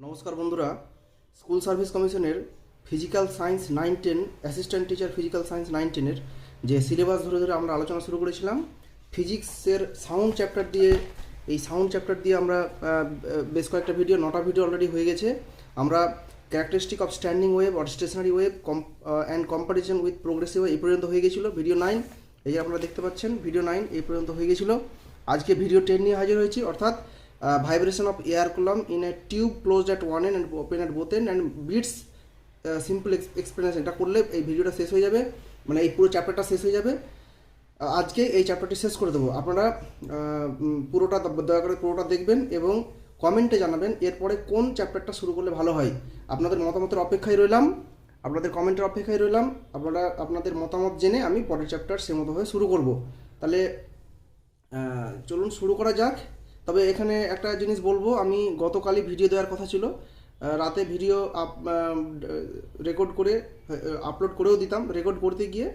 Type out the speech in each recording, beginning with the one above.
নমস্কার বন্ধুরা, school service কমিশনের physical science 9-10 assistant teacher physical science 9-10-এর যে সিলেবাস ধরে ধরে আমরা আলোচনা শুরু করেছিলাম ফিজিক্সের সাউন্ড চ্যাপ্টার দিয়ে। এই সাউন্ড চ্যাপ্টার দিয়ে আমরা বেশ কয়েকটা ভিডিও 9টা ভিডিও অলরেডি হয়ে গেছে। আমরা characteristic of standing wave or stationary wave and comparison with progressive এই পর্যন্ত হয়ে গেছিলো। ভিডিও 9 এই যে আপনারা দেখতে পাচ্ছেন, ভিডিও 9 এই পর্যন্ত হয়ে গেছিলো। আজকে ভিডিও 10 নিয়ে হাজির হয়েছি, অর্থাৎ vibration of air column in a tube closed at one end and open at both end and beats simple explanation। এটা করলে এই ভিডিওটা শেষ হয়ে যাবে, মানে এই পুরো চ্যাপ্টারটা শেষ হয়ে যাবে। আজকে এই চ্যাপ্টারটি শেষ করে দেবো। আপনারা পুরোটা দয়া করে পুরোটা দেখবেন এবং কমেন্টে জানাবেন এরপরে কোন চ্যাপ্টারটা শুরু করলে ভালো হয়। আপনাদের মতামতের অপেক্ষায় রইলাম, আপনাদের কমেন্টের অপেক্ষায় রইলাম। আপনাদের মতামত জেনে আমি পরের চ্যাপ্টার সে মতোভাবে শুরু করব। তাহলে চলুন শুরু করা যাক। তবে এখানে একটা জিনিস বলবো, আমি গতকালই ভিডিও দেওয়ার কথা ছিল, রাতে ভিডিও রেকর্ড করে আপলোড করেও দিতাম। রেকর্ড করতে গিয়ে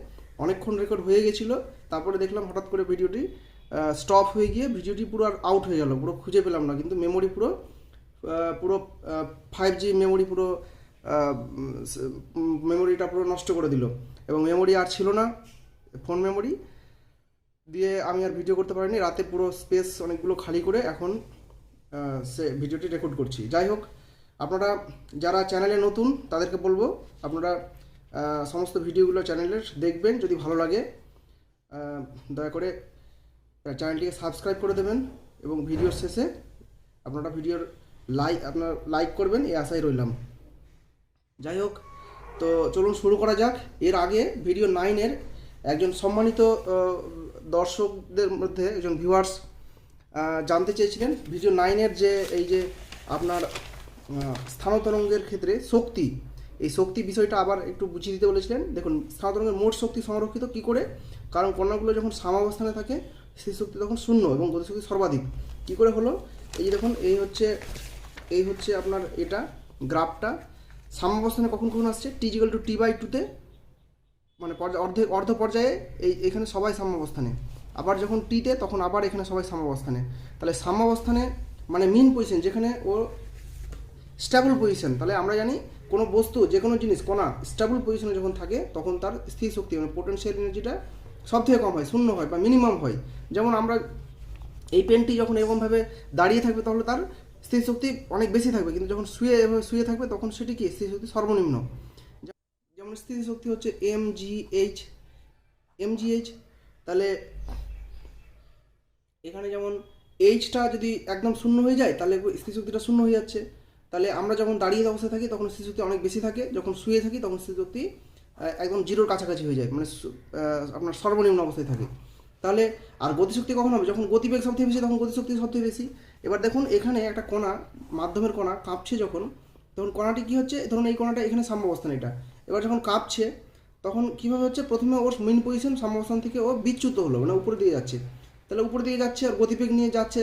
অনেকক্ষণ রেকর্ড হয়ে গেছিলো, তারপরে দেখলাম হঠাৎ করে ভিডিওটি স্টপ হয়ে গিয়ে ভিডিওটি পুরো আর আউট হয়ে গেল, পুরো খুঁজে পেলাম না। কিন্তু মেমোরি পুরো 5G মেমোরি, পুরো মেমোরিটা পুরো নষ্ট করে দিল এবং মেমোরি আর ছিল না, ফোন মেমোরি দিয়ে আমি আর ভিডিও করতে পারিনি। রাতে পুরো স্পেস অনেকগুলো খালি করে এখন সে ভিডিওটি রেকর্ড করছি। যাই হোক, আপনারা যারা চ্যানেলে নতুন তাদেরকে বলবো আপনারা সমস্ত ভিডিওগুলো চ্যানেলের দেখবেন। যদি ভালো লাগে দয়া করে চ্যানেলটিকে সাবস্ক্রাইব করে দেবেন এবং ভিডিওর শেষে আপনারা ভিডিওর লাইক করবেন, এই আশায় রইলাম। যাই হোক, তো চলুন শুরু করা যাক। এর আগে ভিডিও 9-এর একজন সম্মানিত দর্শকদের মধ্যে একজন ভিউয়ার্স জানতে চেয়েছিলেন ভিডিও 9-এর যে এই যে আপনার স্থানতরঙ্গের ক্ষেত্রে শক্তি, এই শক্তি বিষয়টা আবার একটু বুঝিয়ে দিতে বলেছিলেন। দেখুন, স্থানতরঙ্গের মোট শক্তি সংরক্ষিত কী করে, কারণ কণাগুলো যখন সাম্যাবস্থানে থাকে সেই শক্তি তখন শূন্য এবং গতিশক্তি সর্বাধিক। কী করে হলো, এই যে দেখুন, এই হচ্ছে আপনার এটা গ্রাফটা। সাম্যাবস্থানে কখন কখন আসছে, T=T/2-তে, মানে অর্ধ পর্যায়ে এখানে সবাই সাম্যাবস্থানে। আবার যখন টিতে তখন আবার এখানে সবাই সাম্যাবস্থানে। তাহলে সাম্যাবস্থানে মানে মিন পজিশন, যেখানে ও স্টেবল পজিশন। তাহলে আমরা জানি কোনো বস্তু, যে কোনো জিনিস, কণা স্টেবল পজিশনে যখন থাকে তখন তার স্থির শক্তি মানে পোটেনশিয়াল এনার্জিটা সব থেকে কম হয়, শূন্য হয় বা মিনিমাম হয়। যেমন আমরা এই পেনটি যখন এরকমভাবে দাঁড়িয়ে থাকবে তাহলে তার স্থির শক্তি অনেক বেশি থাকবে, কিন্তু যখন শুয়ে থাকবে তখন সেটি কি স্থির শক্তি সর্বনিম্ন। যেমন স্থিতিশক্তি হচ্ছে mgh। তাহলে এখানে যেমন এইচটা যদি একদম শূন্য হয়ে যায় তাহলে স্থিতিশক্তিটা শূন্য হয়ে যাচ্ছে। তাহলে আমরা যখন দাঁড়িয়ে অবস্থায় থাকি তখন স্থিতিশক্তি অনেক বেশি থাকে, যখন শুয়ে থাকি তখন স্থিতিশক্তি একদম জিরোর কাছাকাছি হয়ে যায়, মানে আপনার সর্বনিম্ন অবস্থায় থাকে। তাহলে আর গতিশক্তি কখন হবে, যখন গতিবেগ সবথেকে বেশি তখন গতিশক্তি সবথেকে বেশি। এবার দেখুন, এখানে একটা কণা, মাধ্যমের কণা কাঁপছে যখন, তখন কণাটি কী হচ্ছে, ধরুন এই কণাটা এখানে সাম্যাবস্থান, এটা এবার যখন কাঁপছে তখন কীভাবে হচ্ছে, প্রথমে ওর মিন পজিশন সাম্যাবস্থান থেকে ও বিচ্যুত হলো, মানে উপরে দিয়ে যাচ্ছে। তাহলে উপরে দিয়ে যাচ্ছে আর গতিবেগ নিয়ে যাচ্ছে।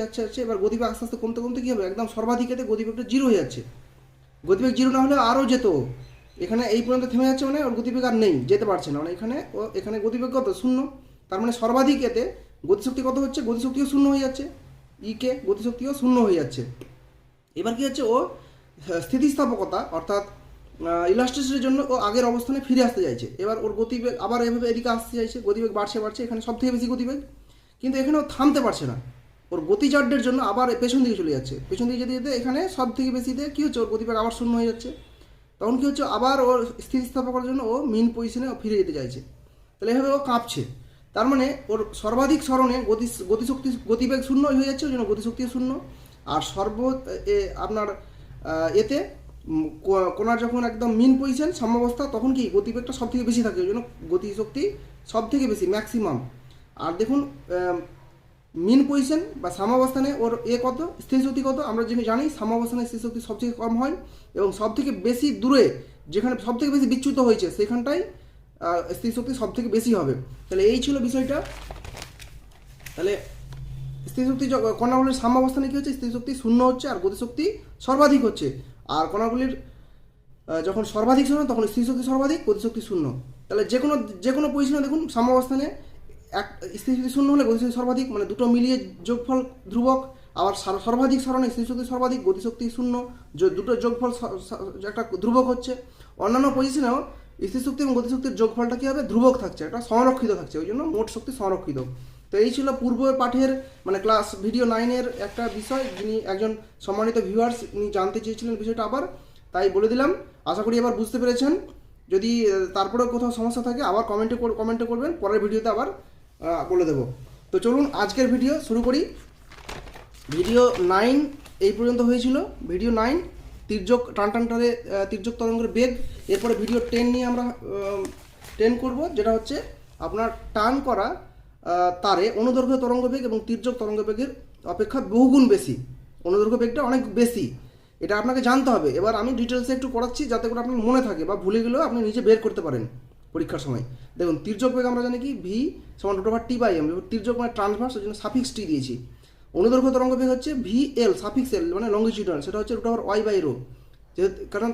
এবার গতিবেগ আস্তে আস্তে কমতে কমতে কী হবে, একদম সর্বাধিকেতে গতিবেগটা জিরো হয়ে যাচ্ছে। গতিবেগ জিরো না হলে আরও যেত, এখানে এই পর্যন্ত থেমে যাচ্ছে, মানে ওর গতিবেগ আর নেই, যেতে পারছে না, মানে এখানে গতিবেগ কত, শূন্য। তার মানে সর্বাধিক এতে গতিশক্তি কত হচ্ছে, গতিশক্তিও শূন্য হয়ে যাচ্ছে, গতিশক্তিও শূন্য হয়ে যাচ্ছে। এবার কী হচ্ছে, ও স্থিতিস্থাপকতা অর্থাৎ ইলাস্ট্রিসিটির জন্য ও আগের অবস্থানে ফিরে আসতে চাইছে। এবার ওর গতিবেগ আবার এভাবে এদিকে আসতে চাইছে, গতিবেগ বাড়ছে, এখানে সব থেকে বেশি গতিবেগ, কিন্তু এখানে ও থামতে পারছে না। ওর গতিজাড্যের জন্য আবার পেছন দিকে চলে যাচ্ছে, পেছন দিকে যেতে যেতে এখানে সব থেকে বেশিতে কী হচ্ছে, ওর গতিবেগ আবার শূন্য হয়ে যাচ্ছে। তখন কী হচ্ছে, আবার ওর স্থিতিস্থাপকতার জন্য ও মিন পজিশনে ফিরে যেতে চাইছে। তাহলে এভাবে ও কাঁপছে। তার মানে ওর সর্বাধিক স্মরণে গতিবেগ শূন্য হয়ে যাচ্ছে, ওই জন্য গতিশক্তিও শূন্য। আর আপনার এতে কোনার যখন একদম মিন পজিশন সাম্যাবস্থা তখন কি গতিবেগটা সব থেকে বেশি থাকে, ওই জন্য গতিশক্তি সব থেকে বেশি ম্যাক্সিমাম। আর দেখুন, মিন পজিশন বা সাম্যাবস্থানে ওর কত, স্থিতিশক্তি কত, আমরা জানি সাম্যাবস্থানে স্থিতিশক্তি সবথেকে কম হয় এবং সবথেকে বেশি দূরে যেখানে সবথেকে বেশি বিচ্যুত হয়েছে সেখানটাই স্থিতিশক্তি সব থেকে বেশি হবে। তাহলে এই ছিল বিষয়টা। তাহলে স্থিতিশক্তি কণাগুলির সাম্যাবস্থানে কী হচ্ছে, স্থিতিশক্তি শূন্য হচ্ছে আর গতিশক্তি সর্বাধিক হচ্ছে। আর কণাগুলির যখন সর্বাধিক শূন্য তখন স্থিতিশক্তি সর্বাধিক, গতিশক্তি শূন্য। তাহলে যে কোনো পজিশনে দেখুন সাম্যাবস্থানে স্থিতিশক্তি শূন্য হলে গতিশক্তি সর্বাধিক, মানে দুটো মিলিয়ে যোগফল ধ্রুবক, আবার সর্বাধিক সরণে স্থিতিশক্তি সর্বাধিক, গতিশক্তি শূন্য, দুটো যোগফল একটা ধ্রুবক হচ্ছে। অন্যান্য পজিশনেও স্থিতিশক্তি এবং গতিশক্তির যোগফলটা কী হবে, ধ্রুবক থাকছে, একটা সংরক্ষিত থাকছে, ওই জন্য মোট শক্তি সংরক্ষিত। তো এই ছিল পূর্বের পাঠের মানে ক্লাস ভিডিও 9-এর একটা বিষয়, যিনি একজন সম্মানিত ভিউয়ার্স উনি জানতে চেয়েছিলেন বিষয়টা আবার, তাই বলে দিলাম। আশা করি এবার বুঝতে পেরেছেন। যদি তারপরেও কোথাও সমস্যা থাকে আবার কমেন্টে করবেন, পরের ভিডিওতে আবার বলে দেবো। তো চলুন আজকের ভিডিও শুরু করি। ভিডিও 9 এই পর্যন্ত হয়েছিল। ভিডিও 9 তির্যক টানটারে তির্যক তরঙ্গের বেগ। এরপরে ভিডিও 10 নিয়ে আমরা 10 করব, যেটা হচ্ছে আপনার টান করা তারে অনুদৈর্ঘ্য তরঙ্গ বেগ এবং তির্যক তরঙ্গ বেগের অপেক্ষা বহুগুণ বেশি। অনুদৈর্ঘ্য বেগটা অনেক বেশি, এটা আপনাকে জানতে হবে। এবার আমি ডিটেলসে একটু করাচ্ছি যাতে করে আপনার মনে থাকে, বা ভুলে গেলেও আপনি নিজে বের করতে পারেন পরীক্ষার সময়। দেখুন তির্যক বেগ আমরা জানি কি ভি সমান √T/m, তির্যক মানে ট্রান্সভার্স, ওই জন্য সাফিক্স টি দিয়েছি। অনুদৈর্ঘ্য তরঙ্গ বেগ হচ্ছে VL সাফিক্স এল মানে লঙ্গিটিউডাল, সেটা হচ্ছে √Y/ρ। যেহেতু কারণ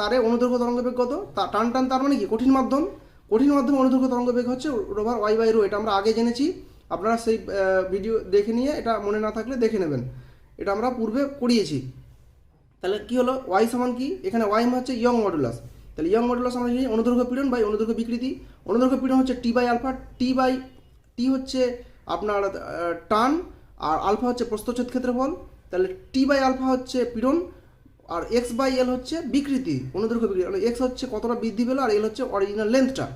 তারে অনুদৈর্ঘ্য তরঙ্গ বেগ কত, টান তার মানে কি কঠিন মাধ্যমে অনুদৈর্ঘ্য তরঙ্গ বেগ হচ্ছে √Y/ρ। এটা আমরা আগে জেনেছি, আপনারা সেই ভিডিও দেখে নিয়ে এটা মনে না থাকলে দেখে নেবেন, এটা আমরা পূর্বে করিয়েছি। তাহলে কি হলো, ওয়াই সমান কি, এখানে ওয়াই হচ্ছে ইয়ং মডুলাস। তাহলে ইয়ং মডুলাস আমরা জানি অনুদৈর্ঘ্য পীড়ন বাই অনুদৈর্ঘ্য বিকৃতি। অনুদৈর্ঘ্য পীড়ন হচ্ছে T/α, টি হচ্ছে আপনার টান, আর আলফা হচ্ছে প্রস্থচ্ছেদ ক্ষেত্রফল। তাহলে T/α হচ্ছে পীড়ন, আর x/l হচ্ছে বিকৃতি, অনুদৈর্ঘ্য বিকৃতি। তাহলে x হচ্ছে কতটা বৃদ্ধি পেলো, আর l হচ্ছে অরিজিনাল লেন্থটা।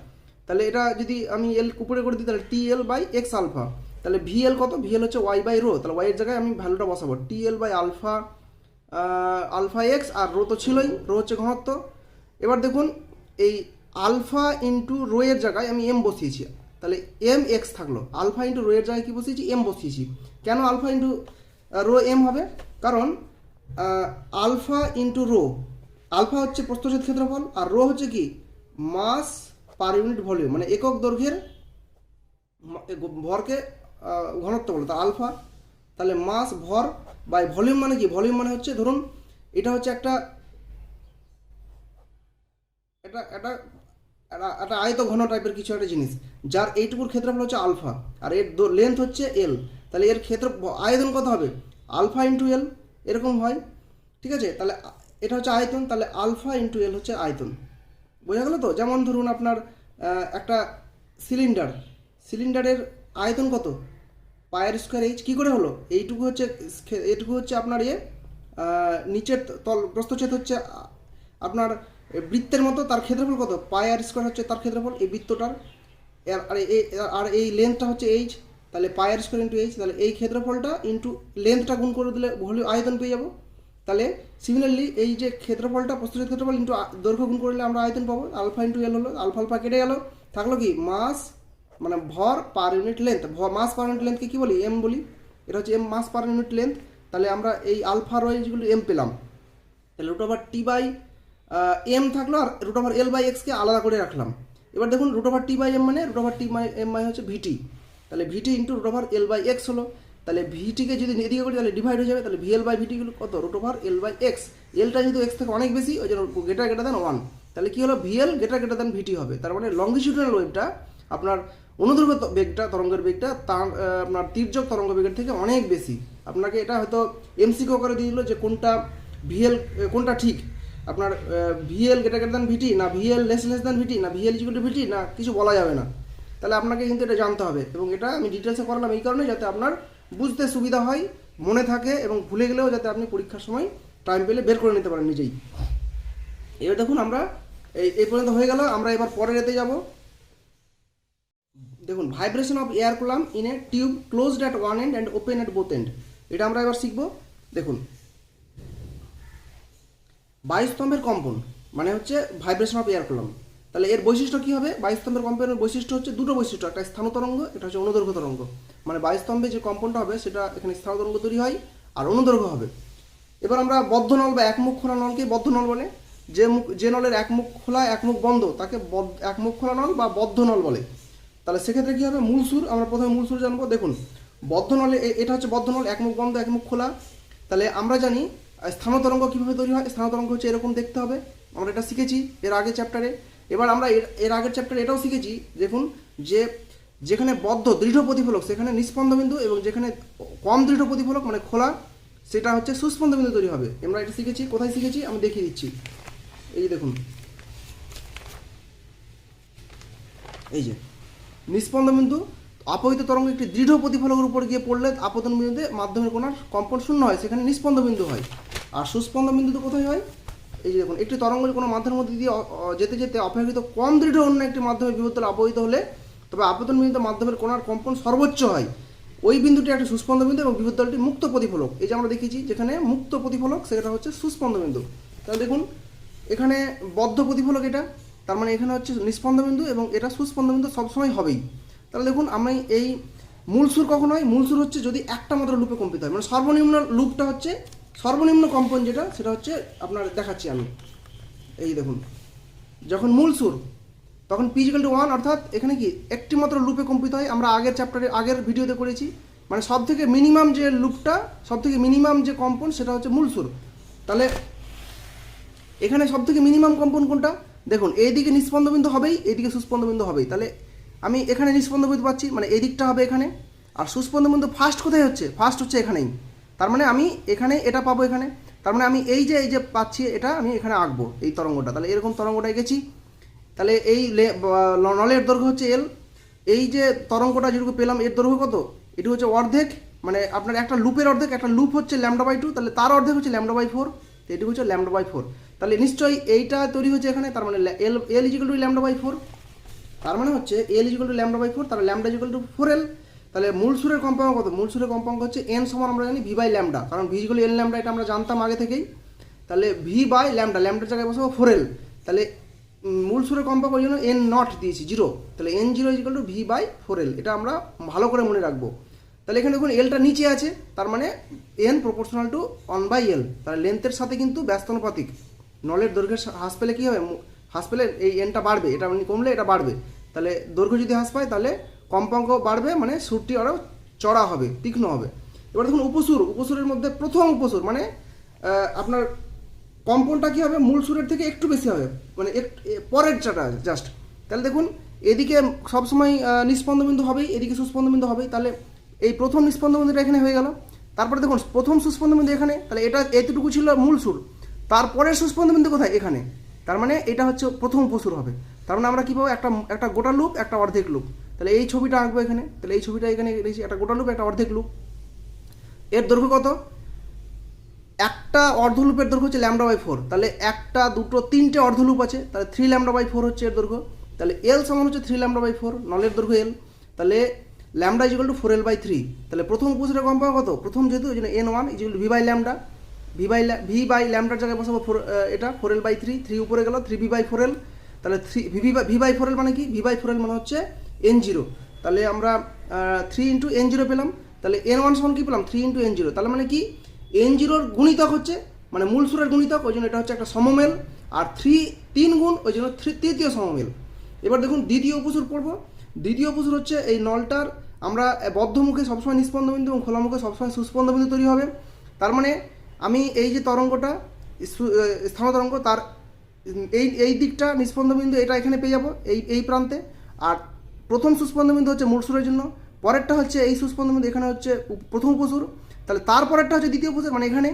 তাহলে এটা যদি আমি এল উপরে করে দিই তাহলে TL/x⁴। তাহলে VL কত, VL হচ্ছে Y/ρ। তাহলে y এর জায়গায় আমি ভ্যালুটা বসাবো TL/α আলফা এক্স, আর রো তো ছিলই, রো হচ্ছে ঘনত্ব। এবার দেখুন এই আলফা ইন্টু রো এর জায়গায় আমি এম বসিয়েছি, তাহলে mx থাকলো। আলফা ইন্টু রো এর জায়গায় কী বসিয়েছি, এম বসিয়েছি। কেন আলফা ইন্টু রো এম হবে, কারণ আলফা ইন্টু রো, আলফা হচ্ছে প্রস্থচ্ছেদ ক্ষেত্রফল, আর রো হচ্ছে কি মাস পার ইউনিট ভলিউম, মানে একক দৈর্ঘ্যের ভরকে ঘনত্ব বলে। তা আলফা, তাহলে মাস ভর বাই ভলিউম মানে কি, ভলিউম মানে হচ্ছে ধরুন এটা হচ্ছে একটা আয়ত ঘন টাইপের কিছু একটা জিনিস, যার এইটুকুর ক্ষেত্রফল হচ্ছে আলফা, আর এর লেন্থ হচ্ছে এল। তাহলে এর ক্ষেত্র আয়তন কত হবে, আলফা ইন্টু এল, এরকম হয়, ঠিক আছে। তাহলে এটা হচ্ছে আয়তন, তাহলে আলফা ইন্টু এল হচ্ছে আয়তন। বোঝা গেল তো। যেমন ধরুন আপনার একটা সিলিন্ডারের আয়তন কত, πr²h। কী করে হলো, এটুকু হচ্ছে আপনার নিচের প্রস্থচ্ছেদ হচ্ছে আপনার বৃত্তের মতো, তার ক্ষেত্রফল কত, πr² হচ্ছে তার ক্ষেত্রফল এই বৃত্তটার, আর এই লেন্থটা হচ্ছে h, তাহলে πr² ইন্টু h। তাহলে এই ক্ষেত্রফলটা ইন্টু লেন্থটা গুণ করে দিলে আয়তন পেয়ে যাবো। তাহলে সিমিলারলি এই যে ক্ষেত্রফলটা প্রস্থচ্ছেদ ক্ষেত্রফল ইন্টু দৈর্ঘ্য গুণ করলে আমরা আয়তন পাবো। আলফা ইন্টু এল হলো, আলফা কেটে গেল, থাকলো কি মাস মানে ভর পার ইউনিট লেন্থ। মাস পার ইউনিট লেন্থকে কী বলি, এম বলি। এটা হচ্ছে এম, মাস পার ইউনিট লেন্থ। তাহলে আমরা এই আলফার যেগুলো এম পেলাম, তাহলে √T/m থাকলো, আর √L/x-কে আলাদা করে রাখলাম। এবার দেখুন √T/m মানে √T/m হচ্ছে ভিটি, তাহলে ভিটি ইন্টু √L/x হলো। তাহলে ভিটিকে যদি এদিকে করি তাহলে ডিভাইড হয়ে যাবে, তাহলে VL/VT গুলো কত, √L/x। এলটা যেহেতু x থেকে অনেক বেশি, ওই জন্য >1, তাহলে কী হলো, VL >VT হবে। তার মানে লঙ্গিটিউডাল ওয়েভটা আপনার অনুদৈর্ঘ্য বেগটা, তরঙ্গের বেগটা তার আপনার তির্যক তরঙ্গ বেগের থেকে অনেক বেশি। আপনাকে এটা হয়তো MCQ করে দিয়ে দিল যে কোনটা ঠিক, আপনার VL >VT না VL VT না VL=VT না, কিছু বলা যাবে না। তাহলে আপনাকে কিন্তু এটা জানতে হবে, এবং এটা আমি ডিটেলসে করালাম এই কারণে যাতে আপনার বুঝতে সুবিধা হয়, মনে থাকে, এবং ভুলে গেলেও যাতে আপনি পরীক্ষার সময় টাইম পেলে বের করে নিতে পারেন নিজেই। এবার দেখুন আমরা এই পর্যন্ত হয়ে গেল, আমরা এবার পরের এতে যাব। দেখুন vibration of air column in a tube closed at one end and open at both end, এটা আমরা এবার শিখব। দেখুন বায়ুস্তম্ভের কম্পন মানে হচ্ছে ভাইব্রেশন অফ এয়ার কলাম। তাহলে এর বৈশিষ্ট্য কী হবে, বায়ুস্তম্ভের কম্পনের বৈশিষ্ট্য হচ্ছে দুটো বৈশিষ্ট্য, একটা স্থান তরঙ্গ, এটা হচ্ছে অনুদৈর্ঘ্য তরঙ্গ। মানে বায়ুস্তম্ভে যে কম্পনটা হবে সেটা এখানে স্থান তরঙ্গ তৈরি হয়, আর অনুদৈর্ঘ্য হবে। এবার আমরা বদ্ধ নল বা একমুখ খোলা নলকে বদ্ধ নল বলে, যে নলের এক মুখ খোলা এক মুখ বন্ধ তাকে এক মুখ খোলা নল বা বদ্ধ নল বলে। তাহলে সেক্ষেত্রে কী হবে, মূল সুর, আমরা প্রথমে মূল সুর জানবো। দেখুন বদ্ধ নলে এটা হচ্ছে বদ্ধ নল, এক মুখ বন্ধ এক মুখ খোলা। তাহলে আমরা জানি স্থান তরঙ্গ কীভাবে তৈরি হয়, স্থান তরঙ্গ হচ্ছে এরকম দেখতে হবে, আমরা এটা শিখেছি এর আগের চ্যাপ্টারে। এবার আমরা এর আগের চ্যাপ্টারে এটাও শিখেছি, দেখুন যে যেখানে বদ্ধ দৃঢ় প্রতিফলক সেখানে নিস্পন্দ বিন্দু, এবং যেখানে কম দৃঢ় প্রতিফলক মানে খোলা সেটা হচ্ছে সুস্পন্দ বিন্দু তৈরি হবে। আমরা এটা শিখেছি, কোথায় শিখেছি আমি দেখিয়ে দিচ্ছি। এই যে দেখুন, এই যে নিস্পন্দ বিন্দু, আপতিত তরঙ্গ একটি দৃঢ় প্রতিফলকের উপর গিয়ে পড়লে আপতন বিন্দুতে মাধ্যমের কোণার কম্পন শূন্য হয়, সেখানে নিস্পন্দ বিন্দু হয়। আর সুস্পন্দ বিন্দু তো কোথায় হয়? এই যে দেখুন, একটি তরঙ্গ কোনো মাধ্যমের মধ্যে দিয়ে যেতে যেতে অপেক্ষাকৃত কম দৃঢ় অন্য একটি মাধ্যমে বিভক্ত আপতিত হলে তবে আপতন বিন্দুতে মাধ্যমের কোণার কম্পন সর্বোচ্চ হয়। ওই বিন্দুটি একটা সুস্পন্দ বিন্দু এবং বিভব তলটি মুক্ত প্রতিফলক। এই যে আমরা দেখেছি যেখানে মুক্ত প্রতিফলক সেটা হচ্ছে সুস্পন্দ বিন্দু। তাহলে দেখুন এখানে বদ্ধ প্রতিফলক এটা, তার মানে এখানে হচ্ছে নিস্পন্দ বিন্দু এবং এটা সুস্পন্দ বিন্দু সবসময় হবেই। তাহলে দেখুন আমি এই মূল সুর কখন হয়? মূল সুর হচ্ছে যদি একটা মাত্র লুপে কম্পিত হয়, মানে সর্বনিম্ন লুপটা হচ্ছে সর্বনিম্ন কম্পন যেটা সেটা হচ্ছে আপনার দেখাচ্ছি আমি। এই দেখুন যখন মূল সুর তখন p=1, অর্থাৎ এখানে কি একটি মাত্র লুপে কম্পিত হয়। আমরা আগের চ্যাপ্টারে আগের ভিডিওতে করেছি, মানে সব থেকে মিনিমাম যে লুপটা, সব থেকে মিনিমাম যে কম্পন সেটা হচ্ছে মূল সুর। তাহলে এখানে সব থেকে মিনিমাম কম্পন কোনটা? দেখুন এইদিকে নিস্পন্দ বিন্দু হবেই, এইদিকে সুস্পন্দ বিন্দু হবেই। তাহলে আমি এখানে নিস্পন্দ বিন্দু পাচ্ছি, মানে এই দিকটা হবে এখানে। আর সুস্পন্দ বিন্দু ফার্স্ট কোথায় হচ্ছে? ফার্স্ট হচ্ছে এখানেই। তার মানে আমি এখানে এটা পাবো এখানে। তার মানে আমি এই যে পাচ্ছি এটা আমি এখানে আঁকবো এই তরঙ্গটা। তাহলে এরকম তরঙ্গটা এঁকেছি। তাহলে এই নলের দৈর্ঘ্য হচ্ছে এল। এই যে তরঙ্গটা যেটুকু পেলাম এর দৈর্ঘ্য কত? এটি হচ্ছে অর্ধেক, মানে আপনার একটা লুপের অর্ধেক, একটা লুপ হচ্ছে λ/2, তাহলে তার অর্ধেক হচ্ছে λ/4, এটি হচ্ছে λ/4। তাহলে নিশ্চয়ই এইটা তৈরি হচ্ছে এখানে, তার মানে L λ/4। তার মানে হচ্ছে L λ/4, তাহলে λ 4L। তাহলে মূল সুরের কম্পাঙ্ক কত? মূল সুরের কম্পাঙ্ক হচ্ছে n সমান আমরা জানি v/λ, কারণ v n λ এটা আমরা জানতাম আগে থেকেই। তাহলে v/λ, ল্যামডার জায়গায় বসাবো 4L। তাহলে মূল সুরের কম্পাঙ্ক ওই জন্য n0 দিয়েছি 0, তাহলে n0 v/4L, এটা আমরা ভালো করে মনে রাখবো। তাহলে এখানে দেখুন এলটা নিচে আছে, তার মানে n প্রপোর্শনাল টু 1/L। তাহলে লেন্থের সাথে কিন্তু ব্যস্তানুপাতিক। নলের দৈর্ঘ্যের হ্রাস পেলে কী হবে? হ্রাস পেলে এই এনটা বাড়বে, এটা কমলে এটা বাড়বে। তাহলে দৈর্ঘ্য যদি হ্রাস পায় তাহলে কম্পাঙ্ক বাড়বে, মানে সুরটি আরও চড়া হবে, তীক্ষ্ণ হবে। এবার দেখুন উপসুরের মধ্যে প্রথম উপসুর মানে আপনার কম্পনটা কী হবে? মূল সুরের থেকে একটু বেশি হবে, মানে পরের চাটা জাস্ট। তাহলে দেখুন এদিকে সবসময় নিস্পন্দ বিন্দু হবেই, এদিকে সুস্পন্দ বিন্দু হবেই। তাহলে এই প্রথম নিস্পন্দ বিন্দুটা এখানে হয়ে গেল। তারপরে দেখুন প্রথম সুস্পন্দ বিন্দু এখানে, তাহলে এটা এতটুকু ছিল মূল সুর। তারপরের সুস্পন্দ বিন্দু কোথায়? এখানে। তার মানে এটা হচ্ছে প্রথম উপসুর হবে। তার মানে আমরা কী পাবো? একটা গোটা লুপ, একটা অর্ধেক লুপ। তাহলে এই ছবিটা আঁকবো এখানে। তাহলে এই ছবিটা এখানে রেখেছি, একটা গোটা লুপ, একটা অর্ধেক লুপ। এর দৈর্ঘ্য কত? একটা অর্ধলুপের দৈর্ঘ্য হচ্ছে λ/4। তাহলে একটা, দুটো, তিনটে অর্ধলুপ আছে, তাহলে 3 λ/4 হচ্ছে এর দৈর্ঘ্য। তাহলে এল সমান হচ্ছে 3 λ/4, নলের দৈর্ঘ্য এল। তাহলে λ = 4L/3। তাহলে প্রথম উপসুরের কম্পাঙ্ক কত? প্রথম যেহেতু ওই জন্য n1 = v/λ, v/λ জায়গায় বসাবো এটা 4L/3, 3 উপরে গেল 3v/4L। তাহলে v/4L মানে কি? v/4L মানে হচ্ছে n0। তাহলে আমরা 3 × n0 পেলাম। তাহলে n1 সমান কি পেলাম? 3 × n0। তাহলে মানে কি? n0-র গুণিতক হচ্ছে, মানে মূল সুরের গুণিতক, ওই জন্য এটা হচ্ছে একটা সমমেল। আর 3 গুণ, ওই জন্য তৃতীয় সমমেল। এবার দেখুন দ্বিতীয় উপসুর পড়বো। দ্বিতীয় উপসুর হচ্ছে এই নলটার আমরা বদ্ধমুখে সবসময় নিস্পন্দ বিন্দু এবং খোলামুখে সবসময় সুস্পন্দ বিন্দু তৈরি হবে। তার মানে আমি এই যে তরঙ্গটা স্থান তরঙ্গ, তার এই দিকটা নিস্পন্দ বিন্দু, এটা এখানে পেয়ে যাবো এই প্রান্তে। আর প্রথম সুস্পন্দ বিন্দু হচ্ছে মূল সুরের জন্য, পরেরটা হচ্ছে এই সুস্পন্দ বিন্দু, এখানে হচ্ছে প্রথম উপসুর। তাহলে তারপরেরটা হচ্ছে দ্বিতীয় উপসুর, মানে এখানে।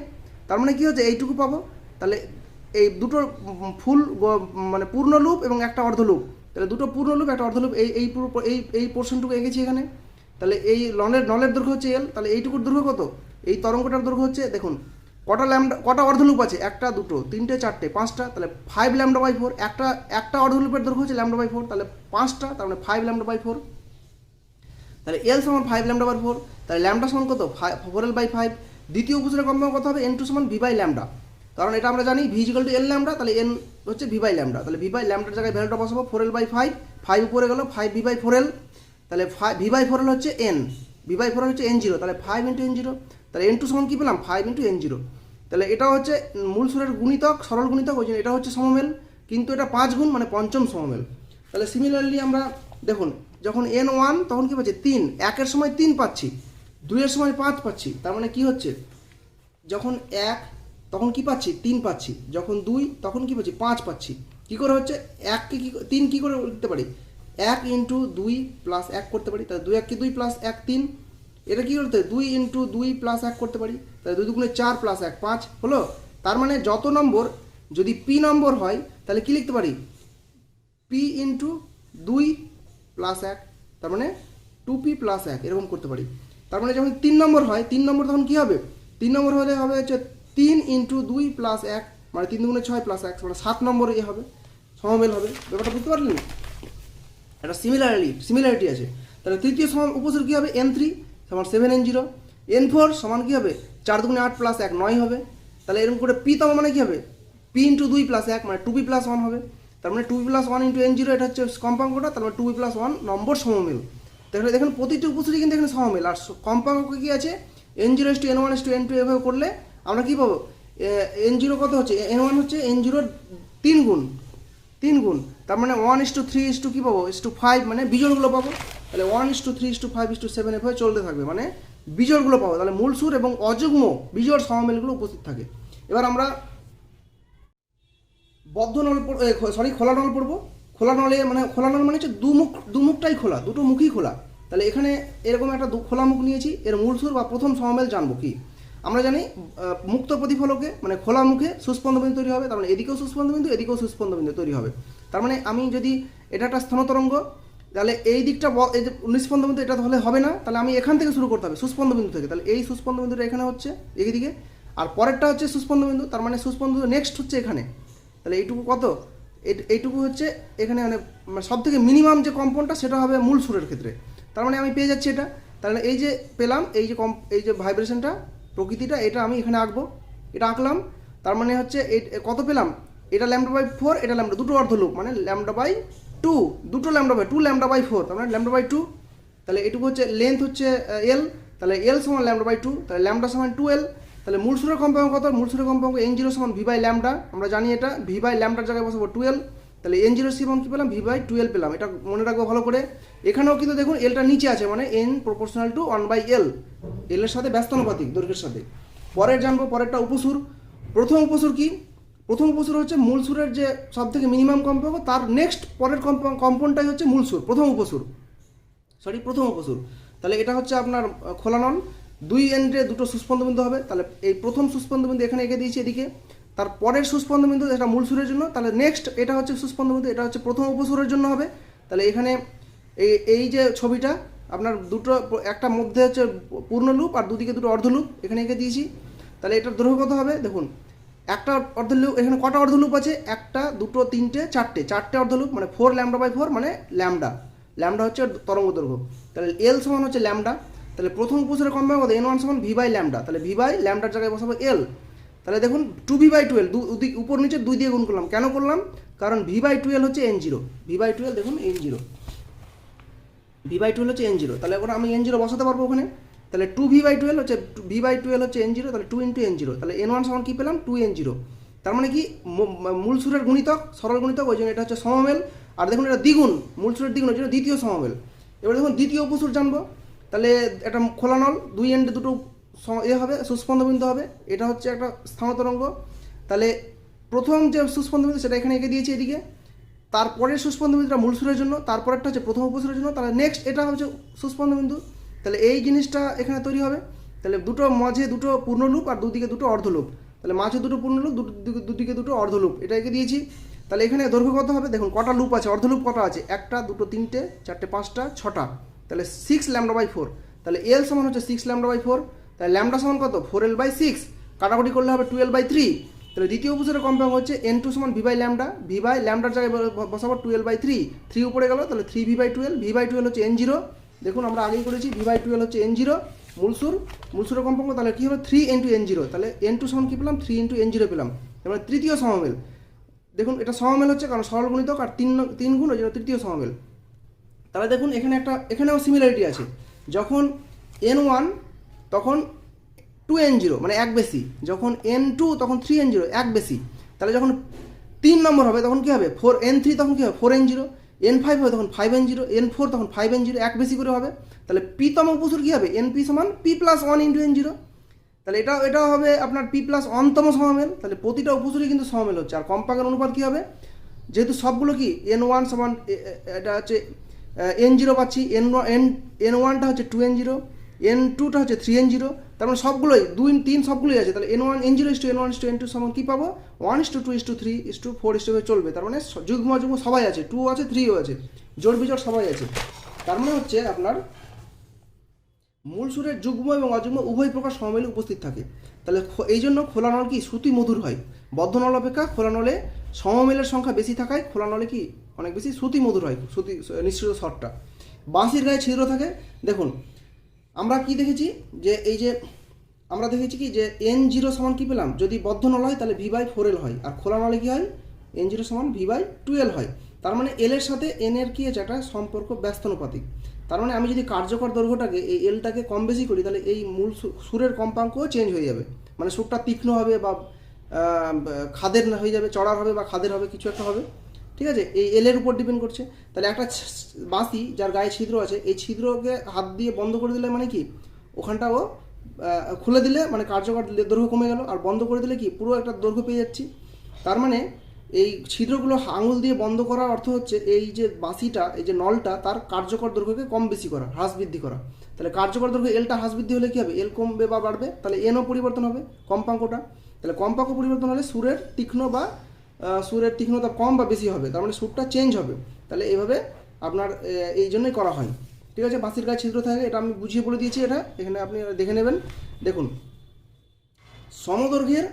তার মানে কী হচ্ছে? এইটুকু পাবো। তাহলে এই দুটো ফুল মানে পূর্ণ লুপ এবং একটা অর্ধ লুপ। তাহলে দুটো পূর্ণ লুপ, একটা অর্ধ লুপ, এই পোর্শনটুকু এঁকেছি এখানে। তাহলে এই নলের দৈর্ঘ্য হচ্ছে এল। তাহলে এইটুকুর দৈর্ঘ্য কত? এই তরঙ্গটার দৈর্ঘ্য হচ্ছে, দেখুন কটা অর্ধলুপ আছে? একটা, দুটো, তিনটে, চারটে, পাঁচটা। তাহলে 5 λ/4। একটা অর্ধলুপের দৈর্ঘ্য হচ্ছে λ/4, তাহলে 5টা, তার মানে 5 λ/4। তাহলে এল সমান 5 λ/4। তাহলে ল্যামডা সমান কত? 4L/5। দ্বিতীয় উপসুরের কম্পাঙ্ক কত হবে? n2 সমান v/λ, কারণ এটা আমরা জানি v = L λ, তাহলে n হচ্ছে v/λ। তাহলে v/λ-র জায়গায় ভ্যালুটা বসাবো 4L/5, 5 উপরে গেল 5 v/4L। তাহলে v/4L হচ্ছে n, v/4L হচ্ছে n0, তাহলে 5 × n0। তাহলে n2 সমান কী পেলাম? 5 × n0। তাহলে এটা হচ্ছে মূল সুরের গুণিতক, সরল গুণিতক, ওই জন্য এটা হচ্ছে সমমেল, কিন্তু এটা 5 গুণ, মানে পঞ্চম সমমেল। তাহলে সিমিলারলি আমরা দেখুন যখন n1 তখন কী পাচ্ছি? 3, 1-এর সময় 3 পাচ্ছি, 2-এর সময় 5 পাচ্ছি। তার মানে কি হচ্ছে? যখন 1 তখন কি পাচ্ছি? 3 পাচ্ছি, যখন 2 তখন কি পাচ্ছি? 5 পাচ্ছি। কী করে হচ্ছে? 3 কী করে লিখতে পারি? 1 ইন্টু 2 প্লাস 1 করতে পারি, তাহলে 2 1 কি 2 প্লাস 1 3। এটা কী করতে 2 ইন্টু 2 প্লাস 1 করতে পারি, তাহলে 2 দুগুণে 4 প্লাস 1 5 হলো। তার মানে যত নম্বর যদি পি নম্বর হয় তাহলে কি লিখতে পারি পি ইন্টু 2 প্লাস 1, তার মানে 2p প্লাস 1 এরকম করতে পারি। তার মানে যখন 3 নম্বর হয় 3 নম্বর তখন কী হবে 3 নম্বর হলে হবে হচ্ছে 3 ইন্টু 2 প্লাস 1 মানে 3 দুগুণে 6 প্লাস 1 মানে 7 নম্বর হবে, সমমেল হবে। ব্যাপারটা বুঝতে পারলেন? একটা সিমিলারিটি আছে। তাহলে তৃতীয় উপসূর কী হবে n3 সমান 7n0, n4 সমান কী হবে 4 দুগুণে 8 প্লাস 1 9 হবে। তাহলে এরকম করে পি তম মানে কী হবে p ইন্টু 2 প্লাস 1 মানে 2p প্লাস 1 হবে। তার মানে 2p প্লাস 1 ইন্টু n0 এটা হচ্ছে কম্পাঙ্কটা, তার মানে 2p প্লাস 1 নম্বর সমমেল। তাহলে দেখেন প্রতিটি উপসূরই কিন্তু এখানে সমমেল। আর কম্পাঙ্ক কী আছে n0 * n1 * n2 এভাবে করলে আমরা কী পাবো n0 কত হচ্ছে n1 হচ্ছে n0 3 গুণ, তার মানে 1:3 কী পাবো 5 মানে বিজোড়গুলো পাবো। তাহলে 1:3 5 7 এভাবে চলতে থাকবে মানে বিজোড়গুলো পাবো। তাহলে মূল সুর এবং অযুগ্ম বিজোড় সমমেলগুলো উপস্থিত থাকে। এবার আমরা বদ্ধ নল খোলা নল পড়বো। খোলা নল মানে হচ্ছে দুমুখটাই খোলা, দুটো মুখই খোলা। তাহলে এখানে এরকম একটা খোলা মুখ নিয়েছি, এর মূল সুর বা প্রথম সমমেল জানবো কি। আমরা জানি মুক্ত প্রতিফলকে মানে খোলা মুখে সুস্পন্দবিন্দু তৈরি হবে, তার মানে এদিকেও সুস্পন্দবিন্দু এদিকেও সুস্পন্দবিন্দু তৈরি হবে। তার মানে আমি যদি এটা একটা স্থানতরঙ্গ, তাহলে এই দিকটা এই যে নিস্পন্দবিন্দু এটা হলে হবে না, তাহলে আমি এখান থেকে শুরু করতে হবে সুস্পন্দবিন্দু থেকে। তাহলে এই সুস্পন্দবিন্দুটা এখানে হচ্ছে এইদিকে, আর পরেরটা হচ্ছে সুস্পন্দবিন্দু, তার মানে সুস্পন্দবিন্দু নেক্সট হচ্ছে এখানে। তাহলে এইটুকু কত এইটুকু হচ্ছে এখানে মানে সব থেকে মিনিমাম যে কম্পনটা সেটা হবে মূল সুরের ক্ষেত্রে। তার মানে আমি পেয়ে যাচ্ছি এটা। তাহলে এই যে পেলাম এই যে ভাইব্রেশনটা প্রকৃতিটা এটা আমি এখানে আঁকবো, এটা আঁকলাম। তার মানে হচ্ছে কত পেলাম এটা λ/4, এটা ল্যামডা দুটো অর্ধলুপ মানে λ/2, দুটো λ/2 λ/4, তার মানে λ/2। তাহলে এটুকু হচ্ছে লেন্থ হচ্ছে l, তাহলে l সমান λ/2, তাহলে ল্যামডা সমান 2l। তাহলে মূল সুরের কম্পাঙ্ক কত মূল সুরের কম্পাঙ্ক n0 সমান v/λ, আমরা জানি এটা v/λ জায়গায় বসাবো 12। তাহলে n0 সমান কী পেলাম v/12 পেলাম, এটা মনে রাখবো ভালো করে। এখানেও কিন্তু দেখুন এলটা নিচে আছে মানে n প্রপোর্শনাল টু 1/l, এলের সাথে ব্যস্তানুপাতিক দৈর্ঘ্যের সাথে। পরের জানবো পরেরটা উপসুর। প্রথম উপসুর কি প্রথম উপসুর হচ্ছে মূল সুরের যে সব থেকে মিনিমাম কম্পাঙ্ক তার নেক্সট পরের কম্পনটাই হচ্ছে মূল সুর প্রথম উপসুর। তাহলে এটা হচ্ছে আপনার খোলা নল, 2 এন্ডে দুটো সুস্পন্দবিন্দু হবে। তাহলে এই প্রথম সুস্পন্দবিন্দু এখানে এঁকে দিয়েছি এদিকে, তার পরের সুস্পন্দবিন্দু এটা মূল সুরের জন্য, তাহলে নেক্সট এটা হচ্ছে সুস্পন্দবিন্দু, এটা হচ্ছে প্রথম উপসুরের জন্য হবে। তাহলে এখানে এই যে ছবিটা আপনার দুটো একটা মধ্যে হচ্ছে পূর্ণ লুপ আর দুদিকে দুটো অর্ধলুপ এখানে এঁকে দিয়েছি। তাহলে এটার দৈর্ঘ্য কত হবে দেখুন, একটা অর্ধলুপ এখানে কটা অর্ধলুপ আছে 1 2 3 4টে অর্ধলুপ মানে 4 λ/4 মানে ল্যামডা হচ্ছে তরঙ্গ দৈর্ঘ্য। তাহলে এল সমান হচ্ছে ল্যামডা। তাহলে প্রথম উপসুরের কম্পাঙ্ক কত n1 সমান v/λ, তাহলে v/λ জায়গায় বসাবো l। তাহলে দেখুন 2v/12 উপর নিচে 2 দিয়ে গুণ করলাম, কেন করলাম কারণ v/12 হচ্ছে n0, v/12 দেখুন n0, v/12 হচ্ছে n0। তাহলে ওরা আমি n0 বসাতে পারবো ওখানে। তাহলে 2v/12 হচ্ছে v/12 হচ্ছে n0, তাহলে 2 × n0, তাহলে n1 সমান কী পেলাম 2n0। তার মানে কি মূল সুরের গুণিতক সরল গুণিতক, ওই জন্য এটা হচ্ছে সমমেল। আর দেখুন এটা দ্বিগুণ, মূল সুরের দ্বিগুণ, ওই জন্য দ্বিতীয় সমমেল। এবার দেখুন দ্বিতীয় উপসুর জানবো। তাহলে এটা খোলা নল, 2 এন্ডে দুটো হবে সুস্পন্দবিন্দু হবে, এটা হচ্ছে একটা স্থানতরঙ্গ। তাহলে প্রথম যে সুস্পন্দবিন্দু সেটা এখানে এঁকে দিয়েছি এদিকে, তারপরের সুস্পন্দবিন্দুটা মূল সুরের জন্য, তারপরেরটা হচ্ছে প্রথম উপসুরের জন্য, তাহলে নেক্সট এটা হচ্ছে সুস্পন্দবিন্দু। তাহলে এই জিনিসটা এখানে তৈরি হবে। তাহলে মাঝে দুটো পূর্ণলুপ আর দুদিকে দুটো অর্ধলুপ, তাহলে মাঝে দুটো পূর্ণলুপ দুদিকে দুটো অর্ধলুপ এটা এঁকে দিয়েছি। তাহলে এখানে দৈর্ঘ্য কত হবে দেখুন, কটা লুপ আছে অর্ধলুপ কটা আছে 1 2 3 4 5 6টা, তাহলে 6 λ/4। তাহলে এল সমান হচ্ছে 6 λ/4, তাহলে ল্যামডা সমান কত 4l/6, কাটাকুটি করলে হবে 2l/3। তাহলে দ্বিতীয় উপসুরের কম্পাঙ্ক হচ্ছে n2 সমান v/λ, v/λ জায়গায় বসাবো 2l/3, 3 উপরে গেল তাহলে 3v/12, v/12 হচ্ছে n0। দেখুন আমরা আগেই করেছি v/12 হচ্ছে n0 মূলসুরের কম্পাঙ্ক। তাহলে কী হবে 3 × n0, তাহলে n2 সমান কী পেলাম 3 × n0 পেলাম। তাহলে তৃতীয় সমমেল, দেখুন এটা সমমেল হচ্ছে কারণ সরল গুণিতক আর 3 গুণ, ওই জন্য তৃতীয় সমমেল। তাহলে দেখুন এখানেও সিমিলারিটি আছে, যখন n1 তখন 2n0 মানে 1 বেশি, যখন n2 তখন 3n0 1 বেশি। তাহলে যখন 3 নম্বর হবে তখন কী হবে n3 তখন কী হবে 4n0, n5 হবে তখন 5n0, n4 তখন 5n0 1 বেশি করে হবে। তাহলে p তম উপসুর কী হবে np সমান p + 1 × n0। তাহলে এটাও হবে আপনার p + 1তম সমমেল। তাহলে প্রতিটা উপসুরই কিন্তু সমমেল হচ্ছে। আর কম্পাঙ্কের অনুপাত কী হবে, যেহেতু সবগুলো কি n1 সমান এটা হচ্ছে N0 পাচ্ছি, N1টা হচ্ছে 2N0, N2টা হচ্ছে 3N0, তার মানে সবগুলোই 2 3 সবগুলোই আছে। তাহলে N1 N0 N1 N2 সমান কী পাবো? 1:2:3:4 চলবে। তার মানে যুগ্ম অযুগ্ম সবাই আছে, 2 আছে 3ও আছে, জোড় বিজোড় সবাই আছে। তার মানে হচ্ছে আপনার মূল সুরের যুগ্ম এবং অযুগ্ম উভয় প্রকার সমমিলে উপস্থিত থাকে। তাহলে এই জন্য খোলা নল কি শ্রুতি মধুর হয়। বদ্ধ নল অপেক্ষা খোলা নলে সমমিলের সংখ্যা বেশি থাকায় খোলা নলে কি অনেক বেশি শ্রুতি মধুর হয়, শ্রুতি নিঃসৃত স্বরটা। বাঁশির গায়ে ছিদ্র থাকে। দেখুন আমরা কি দেখেছি যে এই যে আমরা দেখেছি কি যে N0 সমান কী পেলাম, যদি বদ্ধ নল হয় তাহলে V/4L হয়, আর খোলা নলে কী হয়, N0 সমান V/2L হয়। তার মানে এল এর সাথে এন এর কি আছে একটা সম্পর্ক ব্যস্তানুপাতিক। তার মানে আমি যদি কার্যকর দৈর্ঘ্যটাকে এই এলটাকে কম বেশি করি তাহলে এই মূল সুরের কম্পাঙ্কও চেঞ্জ হয়ে যাবে, মানে সুরটা তীক্ষ্ণ হবে বা খাদের হয়ে যাবে, চড়ার হবে বা খাদের হবে, কিছু একটা হবে। ঠিক আছে, এই এলের উপর ডিপেন্ড করছে। তাহলে একটা বাঁশি যার গায়ে ছিদ্র আছে, এই ছিদ্রকে হাত দিয়ে বন্ধ করে দিলে মানে কি ওখানটা ও খুলে দিলে মানে কার্যকর দৈর্ঘ্য কমে গেল, আর বন্ধ করে দিলে কি পুরো একটা দৈর্ঘ্য পেয়ে যাচ্ছি। তার মানে এই ছিদ্রগুলো আঙুল দিয়ে বন্ধ করার অর্থ হচ্ছে এই যে বাঁশিটা, এই যে নলটা, তার কার্যকর দৈর্ঘ্যকে কম বেশি করা, হ্রাস বৃদ্ধি করা। তাহলে কার্যকর দৈর্ঘ্য এলটা হ্রাস বৃদ্ধি হলে কী হবে, এল কমবে বা বাড়বে, তাহলে এনও পরিবর্তন হবে কম্পাঙ্কটা। তাহলে কম্পাঙ্ক পরিবর্তন হলে সুরের তীক্ষ্ণ বা সুরের তীক্ষ্ণতা কম বা বেশি হবে, তার মানে সুরটা চেঞ্জ হবে। তাহলে এইভাবে আপনার এই জন্যই করা হয়। ঠিক আছে, বাঁশির গায়ে ছিদ্র থাকে, এটা আমি বুঝিয়ে বলে দিয়েছি, এটা এখানে আপনি দেখে নেবেন। দেখুন সমদৈর্ঘ্যের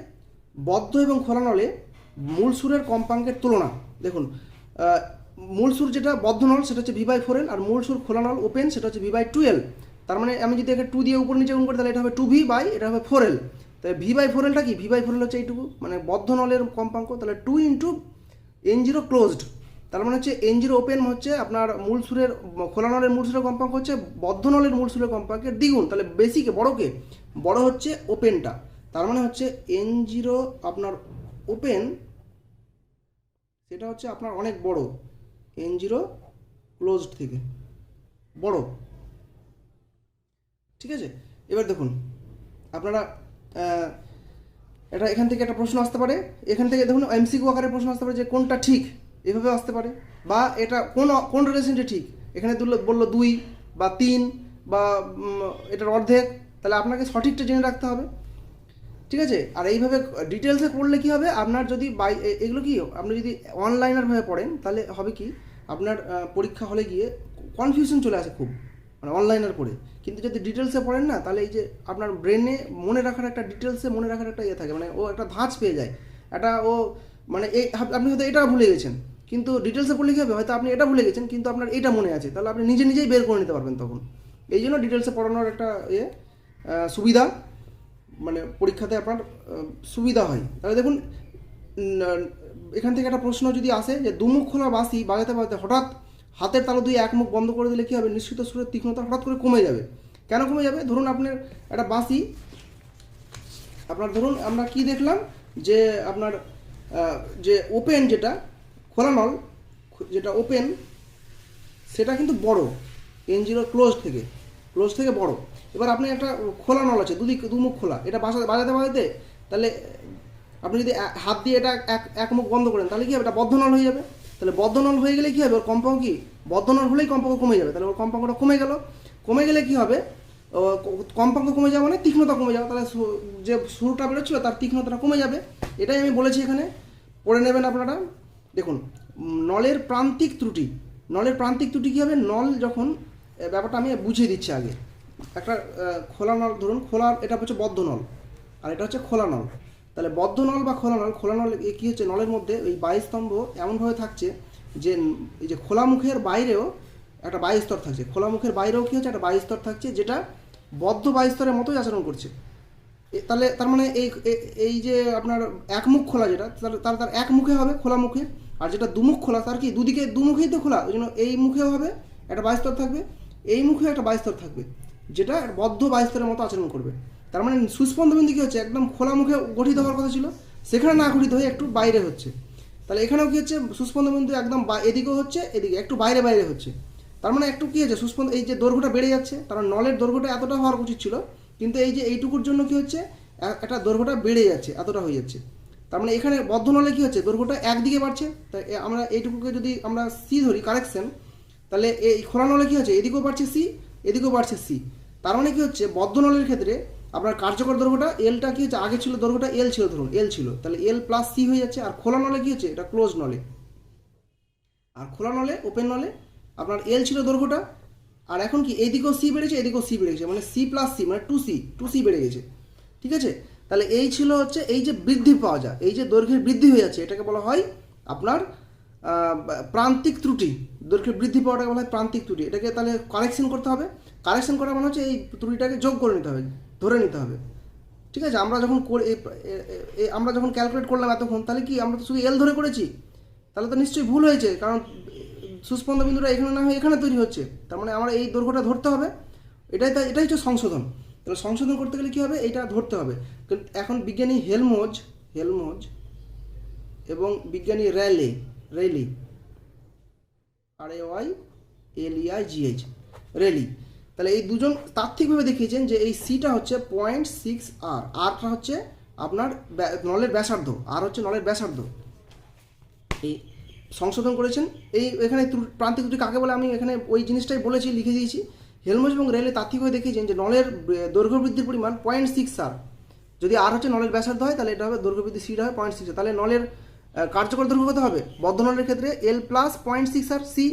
বদ্ধ এবং খোলা নলে মূল সুরের কম্পাঙ্কের তুলনা। দেখুন মূল সুর যেটা বদ্ধ নল সেটা হচ্ছে V/4L, আর মূল সুর খোলা নল ওপেন সেটা হচ্ছে V/2L। তার মানে আমি যদি একে 2 দিয়ে উপর নিচে গুণ করি তাহলে এটা হবে 2V বাই এটা হবে 4L। তাহলে V/4Lটা কি, V/4L হচ্ছে এইটুকু, মানে বদ্ধ নলের কম্পাঙ্ক। তাহলে 2 × N0 ক্লোজড, তার মানে হচ্ছে N0 ওপেন হচ্ছে আপনার মূল সুরের খোলা নলের মূল সুরের কম্পাঙ্ক হচ্ছে বদ্ধ নলের মূল সুরের কম্পাঙ্কের দ্বিগুণ। তাহলে বেশিকে বড় হচ্ছে ওপেনটা, তার মানে হচ্ছে N0 আপনার ওপেন সেটা হচ্ছে আপনার অনেক বড়, N0 ক্লোজড থেকে বড়। ঠিক আছে, এবার দেখুন আপনারা এটা এখান থেকে একটা প্রশ্ন আসতে পারে, এখান থেকে দেখুন MCQ আকারে প্রশ্ন আসতে পারে যে কোনটা ঠিক, এভাবে আসতে পারে, বা এটা কোন রিলেশনটা ঠিক। এখানে বললো 2 বা 3 বা এটার অর্ধেক, তাহলে আপনাকে সঠিকটা জেনে রাখতে হবে। ঠিক আছে, আর এইভাবে ডিটেলসে পড়লে কী হবে, আপনার যদি এগুলো কি আপনি যদি অনলাইনারভাবে পড়েন তাহলে হবে কি আপনার পরীক্ষা হলে গিয়ে কনফিউশন চলে আসে খুব, মানে অনলাইনার পড়ে। কিন্তু যদি ডিটেলসে পড়েন না তাহলে এই যে আপনার ব্রেনে মনে রাখার একটা ডিটেলসে মনে রাখার একটা ইয়ে থাকে, মানে ও একটা ধাঁচ পেয়ে যায়, এটা ও মানে এই আপনি হয়তো এটা ভুলে গেছেন, কিন্তু ডিটেলসে পড়লে কী হবে, হয়তো আপনি এটা ভুলে গেছেন কিন্তু আপনার এটা মনে আছে, তাহলে আপনি নিজেই বের করে নিতে পারবেন তখন। এই জন্য ডিটেলসে পড়ানোর একটা সুবিধা, মানে পরীক্ষাতে আপনার সুবিধা হয়। তাহলে দেখুন এখান থেকে একটা প্রশ্ন যদি আসে যে দুমুখ খোলা বাঁশি বাজাতে বাজাতে হঠাৎ হাতের তালু দিয়ে এক মুখ বন্ধ করে দিলে কী হবে, নিঃসৃত সুরের তীক্ষ্ণতা হঠাৎ করে কমে যাবে। কেন কমে যাবে, ধরুন আপনার একটা বাঁশি, আপনার ধরুন আমরা কি দেখলাম যে আপনার যে ওপেন যেটা খোলা নল যেটা ওপেন সেটা কিন্তু বড়, N0 ক্লোজ থেকে বড়। এবার আপনি একটা খোলা নল আছে দুমুখ খোলা, এটা বাজাতে তাহলে আপনি যদি হাত দিয়ে এটা এক মুখ বন্ধ করেন তাহলে কী হবে, এটা বদ্ধ নল হয়ে যাবে। তাহলে বদ্ধ নল হয়ে গেলে কী হবে, ওর কম্পাঙ্ক কি বদ্ধ নল হলেই কম্পাঙ্ক কমে যাবে, তাহলে ওর কম্পাঙ্কটা কমে গেলে কী হবে, কম্পাঙ্ক কমে যাওয়া মানে তীক্ষ্ণতা কমে যাবে, তাহলে যে সুরটা বেরোচ্ছিল তার তীক্ষ্ণতাটা কমে যাবে। এটাই আমি বলেছি, এখানে পড়ে নেবেন আপনারা। দেখুন নলের প্রান্তিক ত্রুটি কী হবে, নল যখন ব্যাপারটা আমি বুঝিয়ে দিচ্ছি আগে। একটা খোলা নল ধরুন, এটা হচ্ছে বদ্ধ নল আর এটা হচ্ছে খোলা নল। তাহলে বদ্ধ নল বা খোলা নল কী হচ্ছে, নলের মধ্যে এই বায়ুস্তম্ভ এমনভাবে থাকছে যে এই যে খোলা মুখের বাইরেও একটা বায়ুস্তর থাকছে, খোলা মুখের বাইরেও কী হচ্ছে একটা বায়ুস্তর থাকছে যেটা বদ্ধ বায়ুস্তরের মতোই আচরণ করছে। তাহলে তার মানে এই যে আপনার এক মুখ খোলা যেটা তার এক মুখে হবে খোলা মুখে, আর যেটা দুমুখ খোলা তার কি দুমুখেই তো খোলা, ওই জন্য এই মুখেও হবে একটা বায়ুস্তর থাকবে, এই মুখেও একটা বায়ুস্তর থাকবে যেটা বদ্ধ বায়ুস্তরের মতো আচরণ করবে। তার মানে সুস্পন্দবিন্দু কী হচ্ছে, একদম খোলা মুখে গঠিত হওয়ার কথা ছিল সেখানে না গঠিত হয়ে একটু বাইরে হচ্ছে। তাহলে এখানেও কী হচ্ছে, সুস্পন্দবিন্দু একদম এদিকেও হচ্ছে, এদিকে একটু বাইরে হচ্ছে। তার মানে একটু কী হচ্ছে, এই যে দৈর্ঘ্যটা বেড়ে যাচ্ছে, কারণ নলের দৈর্ঘ্যটা এতটা হওয়ার উচিত ছিল, কিন্তু এই যে এইটুকুর জন্য কী হচ্ছে, একটা দৈর্ঘ্যটা বেড়ে যাচ্ছে, এতটা হয়ে যাচ্ছে। তার মানে এখানে বদ্ধ নলে কী হচ্ছে, দৈর্ঘ্যটা একদিকে বাড়ছে। তাই আমরা এইটুকুকে যদি আমরা সি ধরি কারেকশন, তাহলে এই খোলা নলে কী হচ্ছে, এদিকেও বাড়ছে সি, এদিকেও বাড়ছে সি। তার মানে কী হচ্ছে, বদ্ধ নলের ক্ষেত্রে আপনার কার্যকর দৈর্ঘ্যটা এলটা কী হচ্ছে, আগে ছিল দৈর্ঘ্যটা এল ছিল, ধরুন এল ছিল, তাহলে এল প্লাস সি হয়ে যাচ্ছে। আর খোলা নলে কী হচ্ছে, এটা ক্লোজ নলে। আর খোলা নলে, ওপেন নলে আপনার এল ছিল দৈর্ঘ্যটা, আর এখন কি এইদিকেও সি বেড়েছে, এদিকেও সি বেড়ে গেছে, মানে সি প্লাস সি মানে টু সি বেড়ে গেছে। ঠিক আছে, তাহলে এই ছিল হচ্ছে এই যে বৃদ্ধি পাওয়া যায়, এই যে দৈর্ঘ্যের বৃদ্ধি হয়ে যাচ্ছে, এটাকে বলা হয় আপনার প্রান্তিক ত্রুটি। দৈর্ঘ্যের বৃদ্ধি পাওয়াটাকে বলা হয় প্রান্তিক ত্রুটি। এটাকে তাহলে কারেকশন করতে হবে। কারেকশন করা মানে হচ্ছে এই ত্রুটিটাকে যোগ করে নিতে হবে, ধরে নিতে হবে। ঠিক আছে, আমরা যখন ক্যালকুলেট করলাম এতক্ষণ, তাহলে কি আমরা তো শুধু এল ধরে করেছি, তাহলে তো নিশ্চয়ই ভুল হয়েছে, কারণ সুস্পন্দ বিন্দুটা এখানে না হয়ে এখানে তৈরি হচ্ছে, তার মানে আমরা এই দৈর্ঘ্যটা ধরতে হবে। এটাই হচ্ছে সংশোধন। তাহলে সংশোধন করতে গেলে কী হবে, এইটা ধরতে হবে। কিন্তু এখন বিজ্ঞানী হেলমোজ এবং বিজ্ঞানী রেইলি RAYLEIGH রেইলি, তাহলে এই দুজন তাত্ত্বিকভাবে দেখিয়েছেন যে এই সিটা হচ্ছে 0.6 আরটা হচ্ছে আপনার নলের ব্যাসার্ধ, আর হচ্ছে নলের ব্যাসার্ধ। এই সংশোধন করেছেন। এখানে প্রান্তিক ত্রুটি কাকে বলে আমি এখানে ওই জিনিসটাই বলেছি, লিখে দিয়েছি। হেলমোজ এবং রেইলি তাত্ত্বিকভাবে দেখিয়েছেন যে নলের দৈর্ঘ্য বৃদ্ধির পরিমাণ 0.6 আর। যদি আর হচ্ছে নলের ব্যাসার্ধ হয়, তাহলে এটা হবে দৈর্ঘ্য বৃদ্ধি, সিটা হবে 0.6। তাহলে নলের কার্যকর দৈর্ঘ্য কত হবে, বদ্ধ নলের ক্ষেত্রে এল প্লাস 0.6 আর সি,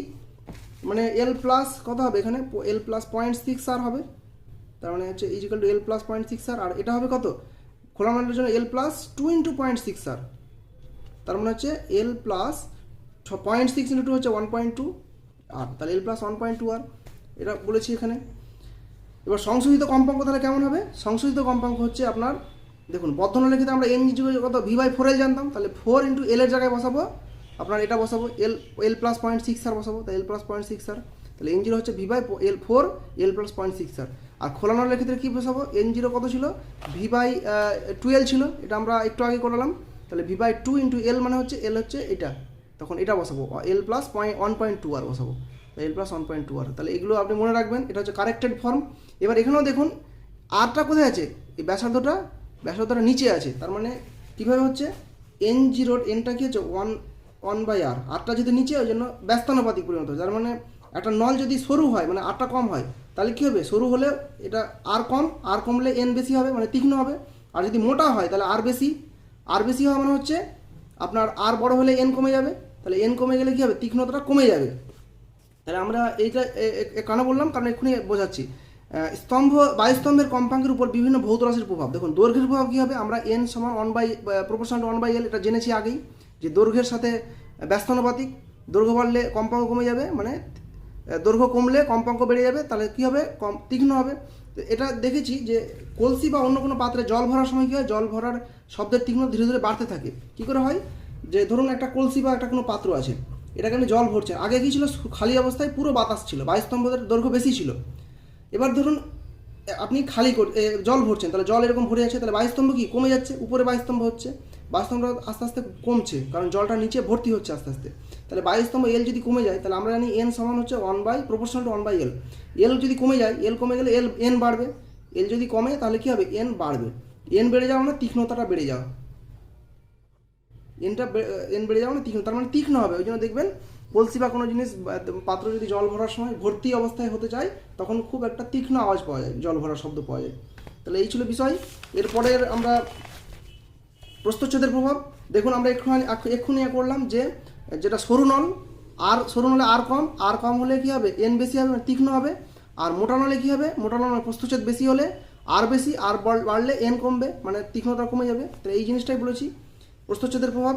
মানে এল প্লাস কত হবে এখানে, এল প্লাস 0.6 আর হবে। তার মানে হচ্ছে ইজিক্যাল টু এল প্লাস 0.6 আর। আর এটা হবে কত, খোলা নলের জন্য এল প্লাস 2 × 0.6 আর। তার মানে হচ্ছে এল প্লাস 0.6 × 2 হচ্ছে 1.2 আর, তাহলে এল প্লাস 1.2 আর, এটা বলেছি এখানে। এবার সংশোধিত কম্পাঙ্ক তাহলে কেমন হবে, সংশোধিত কম্পাঙ্ক হচ্ছে আপনার, দেখুন বদ্ধ নলের ক্ষেত্রে আমরা এন কত V/4L জানতাম, তাহলে 4 × L এর জায়গায় বসাবো আপনার এটা বসাবো এল প্লাস 0.6 আর বসাবো, তাই এল প্লাস 0.6 আর। তাহলে N0 হচ্ছে V/4 L প্লাস 0.6 আর। আর খোলা নলের ক্ষেত্রে কী বসাবো, N0 কত ছিল, V/2L ছিল, এটা আমরা একটু আগে করলাম। তাহলে V/2 × L মানে হচ্ছে L হচ্ছে এটা, তখন এটা বসাবো এল প্লাস 1.2 আর বসাবো, এল প্লাস 1.2 আর। তাহলে এগুলো আপনি মনে রাখবেন, এটা হচ্ছে কারেক্টেড ফর্ম। এবার এখানেও দেখুন আরটা কোথায় আছে, এই ব্যাসার্ধটা নিচে আছে। তার মানে কীভাবে হচ্ছে, N0 এনটা কি হচ্ছে 1/r, আরটা যদি নিচে, ওই জন্য ব্যস্তানুপাতিক পরিণত। যার মানে একটা নল যদি সরু হয়, মানে আরটা কম হয়, তাহলে কী হবে, সরু হলে এটা আর কমলে এন বেশি হবে, মানে তীক্ষ্ণ হবে। আর যদি মোটা হয় তাহলে আর বেশি হওয়া মানে হচ্ছে আপনার আর বড় হলে এন কমে যাবে, তাহলে এন কমে গেলে কী হবে, তীক্ষ্ণতাটা কমে যাবে। তাহলে আমরা এইটা কেন বললাম, কারণ এক্ষুনি বোঝাচ্ছি। বায়ুস্তম্ভের কম্পাঙ্কের উপর বিভিন্ন ভৌত রাশির প্রভাব। দেখুন দৈর্ঘ্যের প্রভাব কী হবে, আমরা এন সমান প্রপোর্শনাল টু 1/L, এটা জেনেছি আগেই, যে দৈর্ঘ্যের সাথে ব্যস্তানুপাতিক। দৈর্ঘ্য বাড়লে কম্পাঙ্ক কমে যাবে, মানে দৈর্ঘ্য কমলে কম্পাঙ্ক বেড়ে যাবে, তাহলে কী হবে, তীক্ষ্ণ হবে। তো এটা দেখেছি যে কলসি বা অন্য কোনো পাত্রে জল ভরার সময় কী হয়, জল ভরার শব্দের তীক্ষ্ণ ধীরে ধীরে বাড়তে থাকে। কী করে হয়, যে ধরুন একটা কলসি বা একটা কোনো পাত্র আছে, এটাকে আপনি জল ভরছেন, আগে কী ছিল, খালি অবস্থায় পুরো বাতাস ছিল, বায়ুস্তম্ভের দৈর্ঘ্য বেশি ছিল। এবার ধরুন আপনি জল ভরছেন, তাহলে জল এরকম ভরে যাচ্ছে, তাহলে বায়ুস্তম্ভ কি কমে যাচ্ছে, উপরে বায়ুস্তম্ভ হচ্ছে, বায়ুস্তম্ভ আস্তে আস্তে কমছে, কারণ জলটা নিচে ভর্তি হচ্ছে আস্তে আস্তে। তাহলে বায়ুস্তম্ভ এল যদি কমে যায়, তাহলে আমরা জানি এন সমান হচ্ছে প্রপোর্শনাল টু 1/L। এল যদি কমে যায়, এল কমে গেলে এন বাড়বে, এল যদি কমে তাহলে কী হবে, এন বাড়বে। এন বেড়ে যাওয়া মানে তীক্ষ্ণতাটা বেড়ে যাওয়া, এন বেড়ে যাওয়া মানে তীক্ষ্ণ, তার মানে তীক্ষ্ণ হবে। ওই জন্য দেখবেন কলসি বা কোনো জিনিস পাত্র যদি জল ভরার সময় ভর্তি অবস্থায় হতে চায়, তখন খুব একটা তীক্ষ্ণ আওয়াজ পাওয়া যায়, জল ভরার শব্দ পাওয়া যায়। তাহলে এই ছিল বিষয়। এরপরের আমরা প্রস্থচ্ছেদের প্রভাব দেখুন, আমরা এক্ষুনি করলাম যে যেটা সরু নলে আর কম হলে কী হবে, এন বেশি হবে, মানে তীক্ষ্ণ হবে। আর মোটা নলে কী হবে, মোটা নলে প্রস্থচ্ছেদ বেশি হলে আর বেশি, আর বাড়লে এন কমবে, মানে তীক্ষ্ণতা কমে যাবে। তাহলে এই জিনিসটাই বলেছি প্রস্থচ্ছেদের প্রভাব।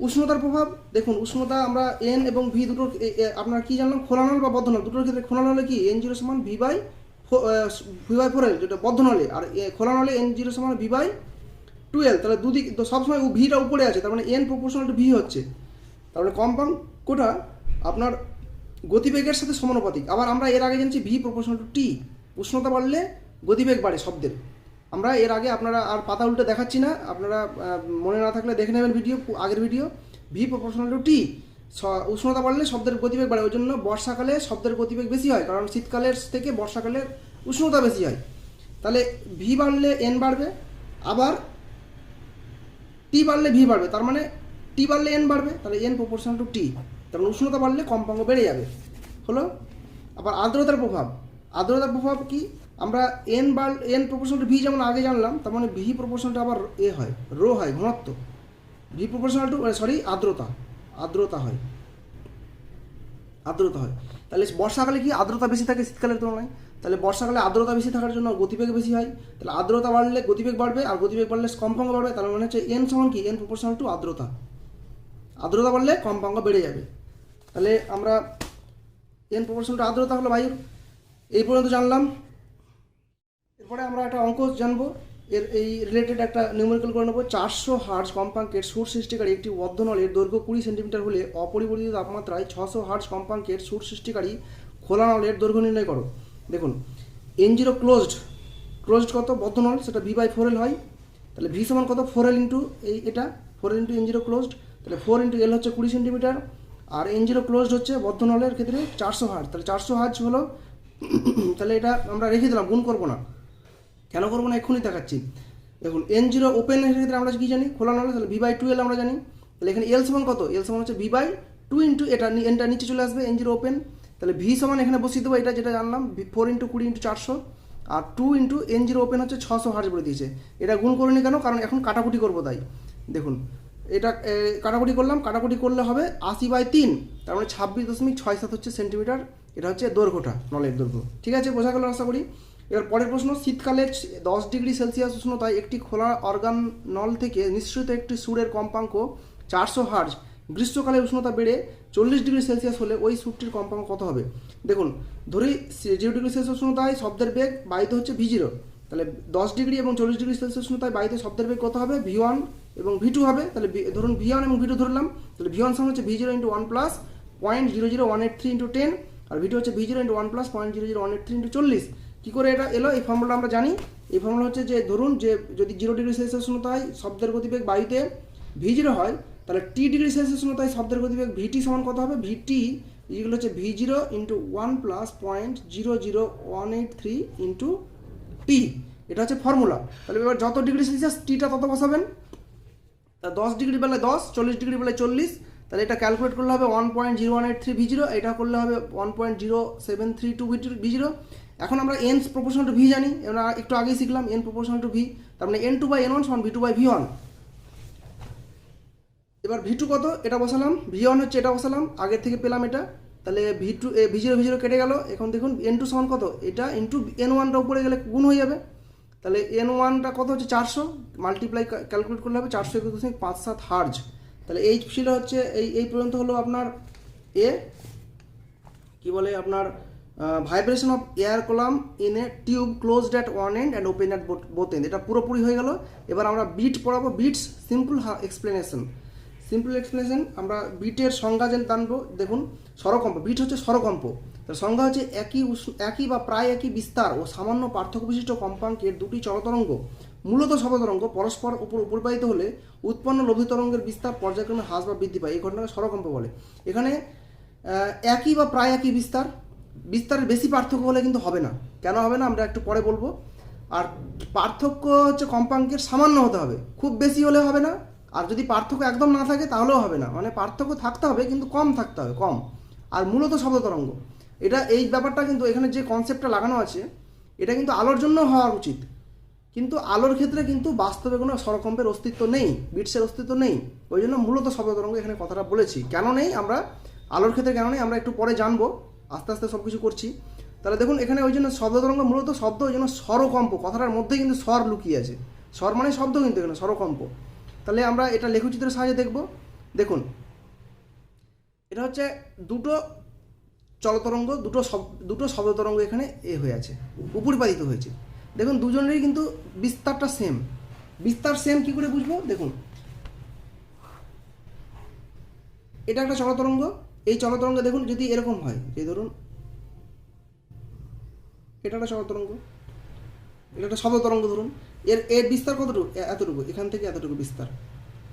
উষ্ণতার প্রভাব দেখুন, উষ্ণতা আমরা এন এবং ভি দুটোর, আপনারা কী জানলাম, খোলা নল বা বদ্ধ নল দুটোর ক্ষেত্রে খোলা নলে কি N0 সমান V/4L, যেটা বদ্ধ নলে, আর খোলা নলে N0 সমান V/2L। তাহলে দুদিক তো সবসময় ভিটা উপরে আছে, তার মানে এন প্রপোর্শনাল টু ভি হচ্ছে। তাহলে কম্পাঙ্কটা আপনার গতিবেগের সাথে সমানুপাতিক। আবার আমরা এর আগে জানছি ভি প্রপোর্শনাল টু টি, উষ্ণতা বাড়লে গতিবেগ বাড়ে শব্দের। আমরা এর আগে, আপনারা আর পাতা উল্টে দেখাচ্ছি না, আপনারা মনে না থাকলে দেখে নেবেন আগের ভিডিও। ভি প্রপোর্শনাল টু টি, উষ্ণতা বাড়লে শব্দের গতিবেগ বাড়ে, ওই জন্য বর্ষাকালে শব্দের গতিবেগ বেশি হয়, কারণ শীতকালের থেকে বর্ষাকালে উষ্ণতা বেশি হয়। তাহলে ভি বাড়লে এন বাড়বে, আবার টি বাড়লে ভি বাড়বে, তার মানে টি বাড়লে এন বাড়বে, তাহলে এন প্রপোর্শনাল টু টি, তার মানে উষ্ণতা বাড়লে কম্পাঙ্ক বেড়ে যাবে। হলো। আবার আর্দ্রতার প্রভাব কি, আমরা এন প্রপোর্শনাল টু ভি যেমন আগে জানলাম, তার মানে ভি প্রপোর্শনালটা আবার হয় রো হয় ঘনত্ব, ভি প্রপোর্শনাল টু আর্দ্রতা হয়। তাহলে বর্ষাকালে কি আর্দ্রতা বেশি থাকে শীতকালের তুলনায়, তাহলে বর্ষাকালে আর্দ্রতা বেশি থাকার জন্য গতিবেগ বেশি হয়, তাহলে আর্দ্রতা বাড়লে গতিবেগ বাড়বে, আর গতিবেগ বাড়লে কম্পাঙ্ক বাড়বে, তার মানে হচ্ছে এন সমান কি, এন প্রপোর্শনাল টু আর্দ্রতা বাড়লে কম্পাঙ্ক বেড়ে যাবে। তাহলে আমরা এন প্রপোর্শনাল টু আর্দ্রতা হলো বায়ুর, এই পর্যন্ত জানলাম। এরপরে আমরা একটা অঙ্ক জানবো, এই রিলেটেড একটা নিউমেরিক্যাল করে নেবো। 400 হার্জ কম্পাঙ্কের সুর সৃষ্টিকারী একটি বদ্ধনলের দৈর্ঘ্য 20 সেন্টিমিটার হলে অপরিবর্তিত তাপমাত্রায় 600 হার্জ কম্পাঙ্কের সুর সৃষ্টিকারী খোলা নলের দৈর্ঘ্য নির্ণয় করো। দেখুন N0 ক্লোজড কত, বদ্ধনল, সেটা V/4L হয়। তাহলে V সমান কত, 4L ইন্টু এটা 4L ইন্টু N0 ক্লোজড, তাহলে 4 ইন্টু L হচ্ছে 20 সেন্টিমিটার, আর N0 ক্লোজড হচ্ছে বদ্ধনলের ক্ষেত্রে 400 হার্জ, তাহলে 400 হার্জ হলো। তাহলে এটা আমরা রেখে দিলাম, গুণ করবো না, কেন করবো না এক্ষুনি দেখাচ্ছি। দেখুন N0 ওপেনের ক্ষেত্রে আমরা কি জানি, খোলা নলে, তাহলে V/2L আমরা জানি। তাহলে এখানে L সমান কত, L সমান হচ্ছে V/2 ইন্টু এটা, এনটা নিচে চলে আসবে, N0 ওপেন, তাহলে V সমান এখানে বসিয়ে দেবো, এটা যেটা জানলাম 4 ইন্টু 20 ইন্টু 400, আর 2 ইন্টু N0 ওপেন হচ্ছে 600 হার্জ বলে দিয়েছে। এটা গুণ করিনি কেন, কারণ এখন কাটাকুটি করবো তাই। দেখুন এটা কাটাকুটি করলে হবে 80/3, তার মানে 26.67 হচ্ছে সেন্টিমিটার, এটা হচ্ছে দৈর্ঘ্যটা, নলের দৈর্ঘ্য। ঠিক আছে, বোঝা গেল আশা করি। এবার পরের প্রশ্ন, শীতকালে 10 ডিগ্রি সেলসিয়াস উষ্ণতায় একটি খোলা অর্গান নল থেকে নিঃসৃত একটি সুরের কম্পাঙ্ক 400 হার্জ, গ্রীষ্মকালে উষ্ণতা বেড়ে 40 ডিগ্রি সেলসিয়াস হলে ওই সুরটির কম্পাঙ্ক কত হবে। দেখুন ধরি 0 ডিগ্রি সেলসিয়াস উষ্ণতায় শব্দের বেগ বায়ুতে হচ্ছে V0, তাহলে 10 ডিগ্রি এবং 40 ডিগ্রি সেলসিয়াস উষ্ণতায় বায়ুতে শব্দের বেগ কত হবে, V1 এবং V2 হবে। তাহলে ধরুন V1 এবং V2 ধরলাম, তাহলে V1 সমান হচ্ছে V0 ইন্টু 1 প্লাস 0.00183 ইন্টু 10, আর V2 হচ্ছে V0 ইন্টু 1 প্লাস 0.00183 ইন্টু 40। কী করে এটা এলো, এই ফর্মুলা আমরা জানি। এই ফর্মুলা হচ্ছে যে ধরুন যে যদি 0 ডিগ্রি সেলসিয়াস উষ্ণতায় শব্দের গতিবেগ বায়ুতে V0 হয়, তাহলে T ডিগ্রি সেলসিয়াস উষ্ণতায় শব্দের গতিবেগ VT সমান কত হবে, VT এগুলো হচ্ছে V0 into 1 plus 0.00183 into T, এটা হচ্ছে ফর্মুলা। তাহলে এবার যত ডিগ্রি সেলসিয়াস টিটা তত বসাবেন, তা 10 ডিগ্রি বেলায় 10, 40 ডিগ্রি বেলায় 40, তাহলে এটা ক্যালকুলেট করলে হবে 1.0183 V0, এটা করলে হবে 1.0732 V0। এখন আমরা n প্রপোর্শনাল টু V জানি, আমরা একটু আগেই শিখলাম n প্রপোর্শনাল টু V, তার মানে N2/N1 সমান V2/V1। এবার V2 কত, এটা বসালাম, V1 হচ্ছে এটা বসালাম, আগের থেকে পেলাম এটা, তাহলে V0 কেটে গেল। এখন দেখুন N2 সমান কত, এটা ইন্টু N1টা উপরে গেলে গুণ হয়ে যাবে, তাহলে N1টা কত হচ্ছে 400, মাল্টিপ্লাই ক্যালকুলেট করলে হবে 421.57 হার্জ। তাহলে এই ছিল হচ্ছে এই পর্যন্ত হলো আপনার কি বলে আপনার vibration of air column in a tube closed at one end and open at both end, এটা পুরোপুরি হয়ে গেল। এবার আমরা বিট পড়াবো, বিটস সিম্পল এক্সপ্লেনেশন। আমরা বিটের সংজ্ঞা জানবো। দেখুন স্বরকম্প, বিট হচ্ছে স্বরকম্প, তার সংজ্ঞা হচ্ছে একই বা প্রায় একই বিস্তার ও সামান্য পার্থক্য বিশিষ্ট কম্পাঙ্কের দুটি চলতরঙ্গ, মূলত শব্দতরঙ্গ, পরস্পর উপর উপরিপালিত হলে উৎপন্ন লব্ধি তরঙ্গের বিস্তার পর্যায়ক্রমে হ্রাস বা বৃদ্ধি পায়, এই ঘটনাকে স্বরকম্প বলে। এখানে একই বা প্রায় একই বিস্তারের বেশি পার্থক্য হলে কিন্তু হবে না, কেন হবে না আমরা একটু পরে বলবো। আর পার্থক্য হচ্ছে কম্পাঙ্কের সামান্য হতে হবে, খুব বেশি হলে হবে না, আর যদি পার্থক্য একদম না থাকে তাহলেও হবে না, মানে পার্থক্য থাকতে হবে কিন্তু কম থাকতে হবে, কম। আর মূলত শব্দ তরঙ্গ, এটা এই ব্যাপারটা কিন্তু এখানে যে কনসেপ্টটা লাগানো আছে এটা কিন্তু আলোর জন্য হওয়া উচিত, কিন্তু আলোর ক্ষেত্রে কিন্তু বাস্তবে কোনো স্বরকম্পের অস্তিত্ব নেই, বিটসের অস্তিত্ব নেই, ওই জন্য মূলত শব্দ তরঙ্গ এখানে কথাটা বলেছি। কেন নেই আমরা আলোর ক্ষেত্রে কেন নেই আমরা একটু পরে জানবো, আস্তে আস্তে সব কিছু করছি। তাহলে দেখুন এখানে ওই জন্য শব্দ তরঙ্গ মূলত শব্দ, ওই জন্য স্বরকম্প কথাটার মধ্যে কিন্তু স্বর লুকিয়ে আছে, স্বর মানে শব্দ কিন্তু এখানে স্বরকম্প। তাহলে আমরা এটা লেখচিত্রের সাহায্যে দেখব। দেখুন এটা হচ্ছে দুটো চলতরঙ্গ, দুটো শব্দ তরঙ্গ এখানে হয়ে আছে, উপরিপালিত হয়েছে। দেখুন দুজনেরই কিন্তু বিস্তারটা সেম, বিস্তার সেম কী করে বুঝবো, দেখুন এটা একটা চলতরঙ্গ, এই চলতরঙ্গ দেখুন যদি এরকম হয়, যে ধরুন এটা একটা চলতরঙ্গ, এটা একটা শব্দ তরঙ্গ, ধরুন এর বিস্তার কতটুকু, এতটুকু, এখান থেকে এতটুকু বিস্তার,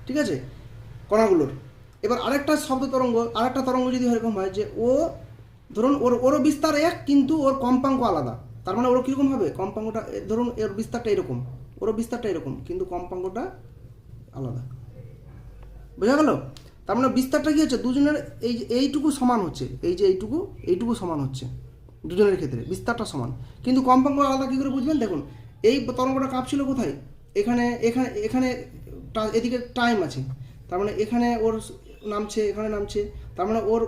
ঠিক আছে কণাগুলোর। এবার আরেকটা শব্দ তরঙ্গ, আরেকটা তরঙ্গ যদি এরকম হয় যে ও ধরুন ওরও বিস্তার এক কিন্তু ওর কম্পাঙ্ক আলাদা, তার মানে ওর কীরকম হবে কম্পাঙ্কটা, ধরুন এর বিস্তারটা এরকম, ওরও বিস্তারটা এরকম কিন্তু কম্পাঙ্কটা আলাদা, বোঝা গেল। তার মানে বিস্তারটা কী হচ্ছে, দুজনের এইটুকু সমান হচ্ছে, এই যে এইটুকু সমান হচ্ছে দুজনের ক্ষেত্রে, বিস্তারটা সমান। কিন্তু কম্পাঙ্ক আলাদা কী করে বুঝবেন, দেখুন এই তরঙ্গটা কাঁপছিল কোথায়, এখানে এখানে এখানে এদিকে টাইম আছে, তার মানে এখানে ওর নামছে, এখানে নামছে, তার মানে ওর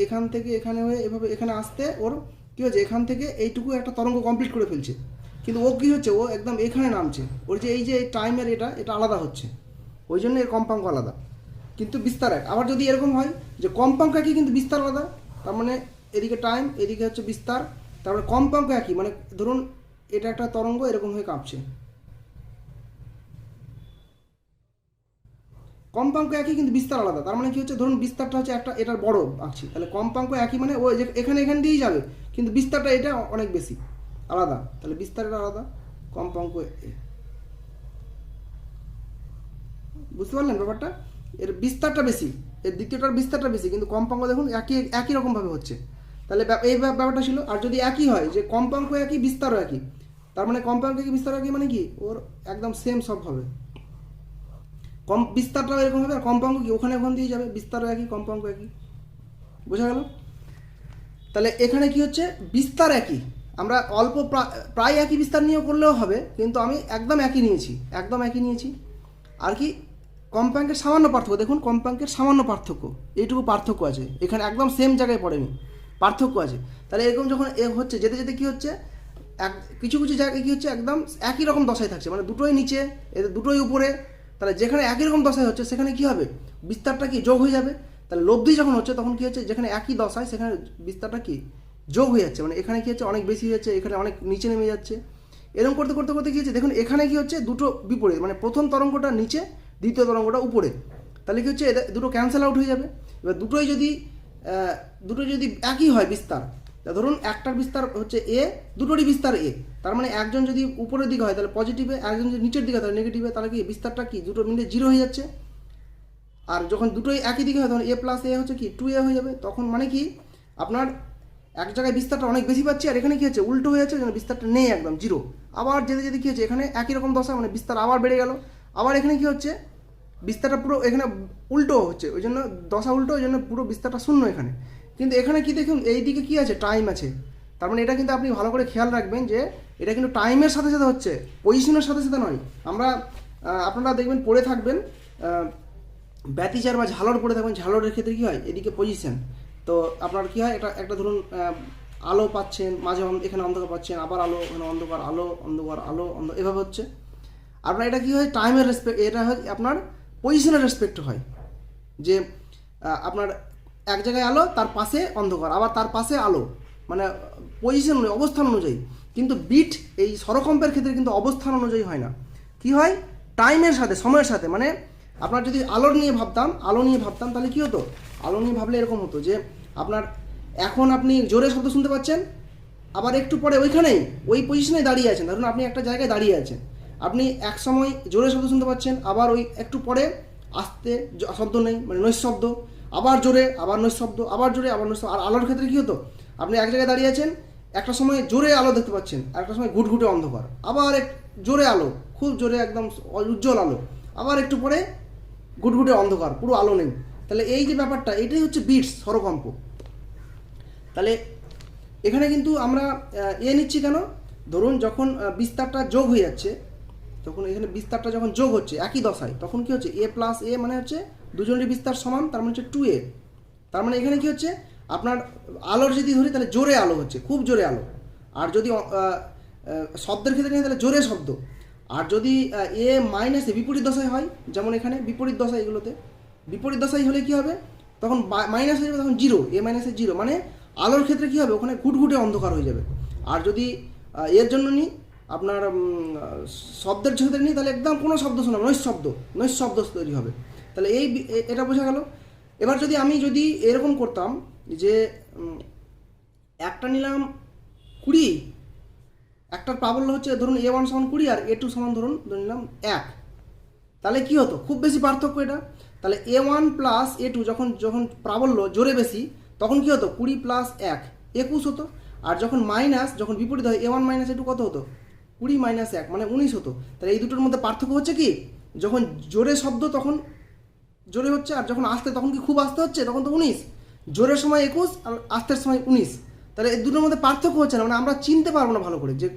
এখান থেকে এখানে হয়ে এভাবে এখানে আসতে ওর কী হচ্ছে, এখান থেকে এইটুকু একটা তরঙ্গ কমপ্লিট করে ফেলছে। কিন্তু ও কী হচ্ছে, ও একদম এখানে নামছে, ওর যে এই যে টাইমের এটা আলাদা হচ্ছে, ওই জন্য এর কম্পাঙ্ক আলাদা, কিন্তু বিস্তার এক। আবার যদি এরকম হয় যে কম্পাঙ্ক একই কিন্তু বিস্তার আলাদা, তার মানে এদিকে টাইম এদিকে হচ্ছে বিস্তার, তারপরে কম্পাঙ্ক একই, মানে ধরুন এটা একটা তরঙ্গ এরকম হয়ে কাঁপছে, কম্পাঙ্ক একই কিন্তু বিস্তার আলাদা, তার মানে কি হচ্ছে, ধরুন বিস্তারটা হচ্ছে একটা এটার বড় আঁকছি, তাহলে কম্পাঙ্ক একই মানে ও এখানে দিয়েই যাবে, কিন্তু বিস্তারটা এটা অনেক বেশি আলাদা, তাহলে বিস্তারটা আলাদা, কম্পাঙ্ক বুঝতে পারলেন ব্যাপারটা, এর বিস্তারটা বেশি, এর দ্বিতীয়টার বিস্তারটা বেশি, কিন্তু কম্পাঙ্ক দেখুন একই রকমভাবে হচ্ছে। তাহলে এই ব্যাপারটা ছিল। আর যদি একই হয় যে কম্পাঙ্ক একই বিস্তারও একই, তার মানে কম্পাঙ্ক একই বিস্তার একই মানে কি ওর একদম সেম সব হবে, বিস্তারটাও এরকম হবে, আর কম্পাঙ্ক কি ওখানে দিয়ে যাবে, বিস্তারও একই কম্পাঙ্ক একই, বোঝা গেল। তাহলে এখানে কি হচ্ছে, বিস্তার একই, আমরা অল্প প্রায় একই বিস্তার নিয়েও করলেও হবে, কিন্তু আমি একদম একই নিয়েছি। আর কি কম্পাঙ্কের সামান্য পার্থক্য, দেখুন কম্পাঙ্কের সামান্য পার্থক্য, এইটুকু পার্থক্য আছে, এখানে একদম সেম জায়গায় পড়েনি, পার্থক্য আছে। তাহলে এরকম যখন হচ্ছে যেতে যেতে কী হচ্ছে, কিছু জায়গায় কী হচ্ছে একদম একই রকম দশায় থাকছে, মানে দুটোই নিচে এদের দুটোই উপরে, তাহলে যেখানে একই রকম দশায় হচ্ছে সেখানে কী হবে, বিস্তারটা কি যোগ হয়ে যাবে। তাহলে লব্ধি যখন হচ্ছে তখন কী হচ্ছে, যেখানে একই দশায় সেখানে বিস্তারটা কি যোগ হয়ে যাচ্ছে, মানে এখানে কী হচ্ছে অনেক বেশি হচ্ছে, এখানে অনেক নিচে নেমে যাচ্ছে। এরকম করতে করতে করতে কী হচ্ছে, দেখুন এখানে কী হচ্ছে, দুটো বিপরীত, মানে প্রথম তরঙ্গটা নিচে, দ্বিতীয় তরঙ্গটা উপরে, তাহলে কী হচ্ছে দুটো ক্যান্সেল আউট হয়ে যাবে। এবার দুটোই যদি একই হয় বিস্তার, ধরুন একটার বিস্তার হচ্ছে এ, দুটোরই বিস্তার এ, তার মানে একজন যদি উপরের দিকে হয় তাহলে পজিটিভে, একজন যদি নিচের দিকে হয় তাহলে নেগেটিভে, তাহলে কি বিস্তারটা কি দুটো মিলে 0 হয়ে যাচ্ছে। আর যখন দুটোই একই দিকে হয় তখন a + a হচ্ছে কি 2a হয়ে যাবে, তখন মানে কি আপনার এক জায়গায় বিস্তারটা অনেক বেশি পাচ্ছি, আর এখানে কী হচ্ছে উল্টো হয়ে যাচ্ছে, যেন বিস্তারটা নেই একদম 0। আবার যেতে যেতে কী হচ্ছে, এখানে একই রকম দশা, মানে বিস্তার আবার বেড়ে গেল, আবার এখানে কী হচ্ছে বিস্তারটা পুরো এখানে উল্টো হচ্ছে, ওই জন্য দশা উল্টো, ওই জন্য পুরো বিস্তারটা শূন্য এখানে। কিন্তু এখানে কি দেখুন এই দিকে কী আছে, টাইম আছে, তার মানে এটা কিন্তু আপনি ভালো করে খেয়াল রাখবেন যে এটা কিন্তু টাইমের সাথে সাথে হচ্ছে, পজিশনের সাথে সাথে নয়। আমরা আপনারা দেখবেন পড়ে থাকবেন ব্যতিচার বা ঝালর পড়ে থাকবেন, ঝালরের ক্ষেত্রে কী হয়, এদিকে পজিশন, তো আপনার কী হয়, একটা ধরুন আলো পাচ্ছেন, মাঝে এখানে অন্ধকার পাচ্ছেন, আবার আলো, এখানে অন্ধকার আলো, অন্ধকার আলো, এভাবে হচ্ছে। আপনার এটা কী হয়, টাইমের রেসপেক্ট, এটা হয় আপনার পজিশনের রেসপেক্ট হয়, যে আপনার এক জায়গায় আলো, তার পাশে অন্ধকার, আবার তার পাশে আলো, মানে পজিশন অনুযায়ী, অবস্থান অনুযায়ী। কিন্তু বিট এই স্বরকম্পের ক্ষেত্রে কিন্তু অবস্থান অনুযায়ী হয় না, কি হয় টাইমের সাথে, সময়ের সাথে। মানে আপনার যদি আলো নিয়ে ভাবতাম তাহলে কী হতো, আলো নিয়ে ভাবলে এরকম হতো যে আপনার এখন আপনি জোরে শব্দ শুনতে পাচ্ছেন, আবার একটু পরে ওইখানেই ওই পজিশনে দাঁড়িয়ে আছেন, ধরুন আপনি একটা জায়গায় দাঁড়িয়ে আছেন, আপনি এক সময় জোরে শব্দ শুনতে পাচ্ছেন, আবার ওই একটু পরে আস্তে শব্দ নেই, মানে নৈশব্দ, আবার জোরে, আবার নৈশব্দ, আবার জোরে, আবার নৈশব্দ। আর আলোর ক্ষেত্রে কী হতো, আপনি এক জায়গায় দাঁড়িয়ে আছেন, একটা সময় জোরে আলো দেখতে পাচ্ছেন, আর একটা সময় ঘুটঘুটে অন্ধকার, আবার জোরে আলো, খুব জোরে একদম উজ্জ্বল আলো, আবার একটু পরে ঘুটঘুটে অন্ধকার, পুরো আলো নেই। তাহলে এই যে ব্যাপারটা, এটাই হচ্ছে বিটস, স্বরকম্প। তাহলে এখানে কিন্তু আমরা নিচ্ছি কেন, ধরুন যখন বিস্তারটা যোগ হয়ে যাচ্ছে, তখন এখানে বিস্তারটা যখন যোগ হচ্ছে একই দশায়, তখন কি হচ্ছে a + a মানে হচ্ছে দুজনেরই বিস্তার সমান, তার মানে হচ্ছে 2a। তার মানে এখানে কি হচ্ছে, আপনার আলোর যদি ধরি তাহলে জোরে আলো হচ্ছে, খুব জোরে আলো। আর যদি শব্দের ক্ষেত্রে নিই তাহলে জোরে শব্দ। আর যদি a - বিপরীত দশায় হয়, যেমন এখানে বিপরীত দশা, এগুলোতে বিপরীত দশায় হলে কি হবে, তখন মাইনাস হয়ে যাবে, তখন 0, a - 0, মানে আলোর ক্ষেত্রে কী হবে, ওখানে ঘুটঘুটে অন্ধকার হয়ে যাবে। আর যদি এর জন্য নিই আপনার শব্দের ক্ষেত্রে নিই, তাহলে একদম কোনো শব্দ শোনা, নৈশব্দ তৈরি হবে। তাহলে এটা বোঝা গেল। এবার যদি এরকম করতাম যে একটা নিলাম 20, একটার প্রাবল্য হচ্ছে ধরুন a1 = 20 আর a2 = ধরে নিলাম 1, তাহলে কি হতো, খুব বেশি পার্থক্য এটা। তাহলে a1 + a2 যখন প্রাবল্য জোরে বেশি, তখন কি হতো 20 + 1 21 হতো। আর যখন বিপরীত হয় a1 - a2 কত হতো, 20 - 1 মানে 19 হতো। তাহলে এই দুটোর মধ্যে পার্থক্য হচ্ছে কি, যখন জোরে শব্দ তখন জোরে হচ্ছে, আর যখন আসতে তখন কি খুব আসতে হচ্ছে, তখন তো 19। জোরের সময় 21 আর আসতের সময় 19, তাহলে এই দুটোর মধ্যে পার্থক্য হচ্ছে না, মানে আমরা চিনতে পারবো না ভালো করে যে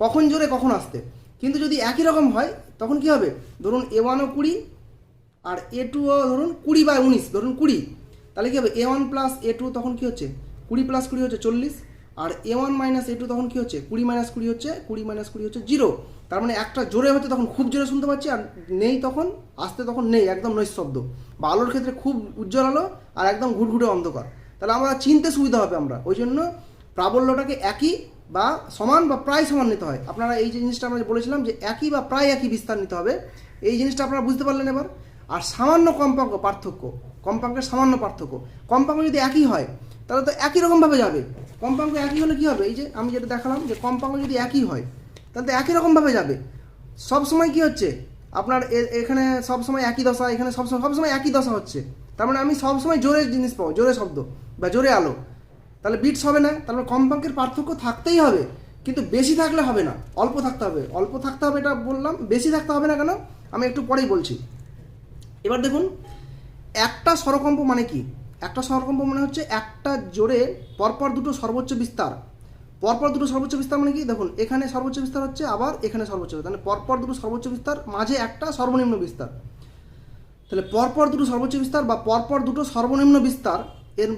কখন জোরে কখন আসতে। কিন্তু যদি একই রকম হয় তখন কি হবে, ধরুন A1ও 20 আর A2ও ধরুন 20/19, ধরুন 20, তাহলে কী হবে A1 প্লাস A2 তখন কী হচ্ছে 20 প্লাস 20 হচ্ছে 40, আর A1 মাইনাস A2 তখন কী হচ্ছে 20 মাইনাস 20 হচ্ছে 20 মাইনাস 20 হচ্ছে 0। তার মানে একটা জোরে হচ্ছে তখন খুব জোরে শুনতে পাচ্ছি, আর নেই তখন আসতে তখন নেই, একদম নৈশব্দ। বা আলোর ক্ষেত্রে খুব উজ্জ্বল আলো আর একদম ঘুটঘুটে অন্ধকার, তাহলে আমরা চিনতে সুবিধা হবে আমরা। ওই জন্য প্রাবল্যটাকে একই বা সমান বা প্রায় সমান নিতে হয়। আপনারা এই যে জিনিসটা আমরা বলেছিলাম যে একই বা প্রায় একই বিস্তার নিতে হবে, এই জিনিসটা আপনারা বুঝতে পারলেন এবার। আর সামান্য কম্পাঙ্ক পার্থক্য, কম্পাঙ্কের সামান্য পার্থক্য, কম্পাঙ্ক যদি একই হয় তাহলে তো একই রকমভাবে যাবে। কম্পাঙ্ক একই হলে কী হবে, এই যে আমি যেটা দেখালাম যে কম্পাঙ্ক যদি একই হয় তাহলে তো একই রকমভাবে যাবে। সব সময় কী হচ্ছে আপনার এখানে সব সময় একই দশা, এখানে সবসময় একই দশা হচ্ছে, তার মানে আমি সবসময় জোরে জিনিস পাবো, জোরে শব্দ বা জোরে আলো, তাহলে বিটস হবে না। তাহলে কম্পাঙ্কের পার্থক্য থাকতেই হবে, কিন্তু বেশি থাকলে হবে না, অল্প থাকতে হবে। অল্প থাকতে হবে এটা বললাম, বেশি থাকতে হবে না কেন আমি একটু পরেই বলছি। এবার দেখুন একটা স্বরকম্প মানে কি, একটা স্বরকম্প মানে হচ্ছে একটা জোরে পরপর দুটো সর্বোচ্চ বিস্তার। পরপর দুটো সর্বোচ্চ বিস্তার মানে কি, দেখুন এখানে সর্বোচ্চ বিস্তার হচ্ছে, আবার এখানে সর্বোচ্চ বিস্তার, মানে পরপর দুটো সর্বোচ্চ বিস্তার মাঝে একটা সর্বনিম্ন বিস্তার। তাহলে পরপর দুটো সর্বোচ্চ বিস্তার বা পরপর দুটো সর্বনিম্ন বিস্তার এর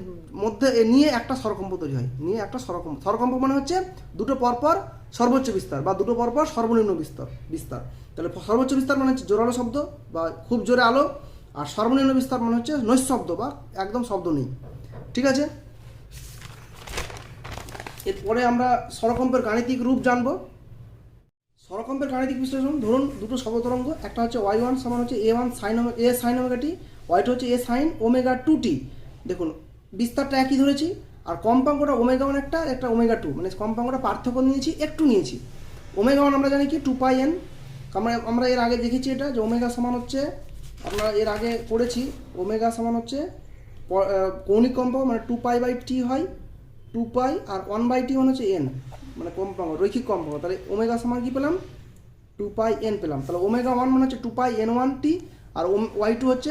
মধ্যে নিয়ে একটা স্বরকম্প তৈরি হয়, নিয়ে একটা স্বরকম্প। স্বরকম্প মানে হচ্ছে দুটো পরপর সর্বোচ্চ বিস্তার বা দুটো পরপর সর্বনিম্ন বিস্তার। তাহলে সর্বোচ্চ বিস্তার মানে হচ্ছে জোরালো শব্দ বা খুব জোরে আলো, আর সর্বনিম্ন বিস্তার মানে হচ্ছে নৈশব্দ বা একদম শব্দ নেই। ঠিক আছে, এরপরে আমরা স্বরকম্পের গাণিতিক রূপ জানবো। স্বরকম্পের গাণিতিক বিশ্লেষণ, ধরুন দুটো শব্দতরঙ্গ, একটা হচ্ছে y1 সমান হচ্ছে a1 sine omega t, y2 হচ্ছে a সাইন ওমেগা 2t। দেখুন বিস্তারটা একই ধরেছি, আর কম্পাঙ্কটা ওমেগা 1 একটা, একটা ওমেগা 2, মানে কম্পাঙ্কটা পার্থক্য নিয়েছি, একটু নিয়েছি। ওমেগা 1 আমরা জানি কি 2πn, আমরা এর আগে দেখেছি এটা যে ওমেগা সমান হচ্ছে, আমরা এর আগে পড়েছি ওমেগা সমান হচ্ছে কৌণিক কম্পাঙ্ক মানে 2π/t হয়, 2π আর 1/t মানে হচ্ছে n, মানে কম্পাঙ্ক রৈখিক কম্পাঙ্ক। তাহলে ওমেগা সমান কি পেলাম 2πn পেলাম। তাহলে ওমেগা 1 মানে হচ্ছে 2πn1t, আর y2 হচ্ছে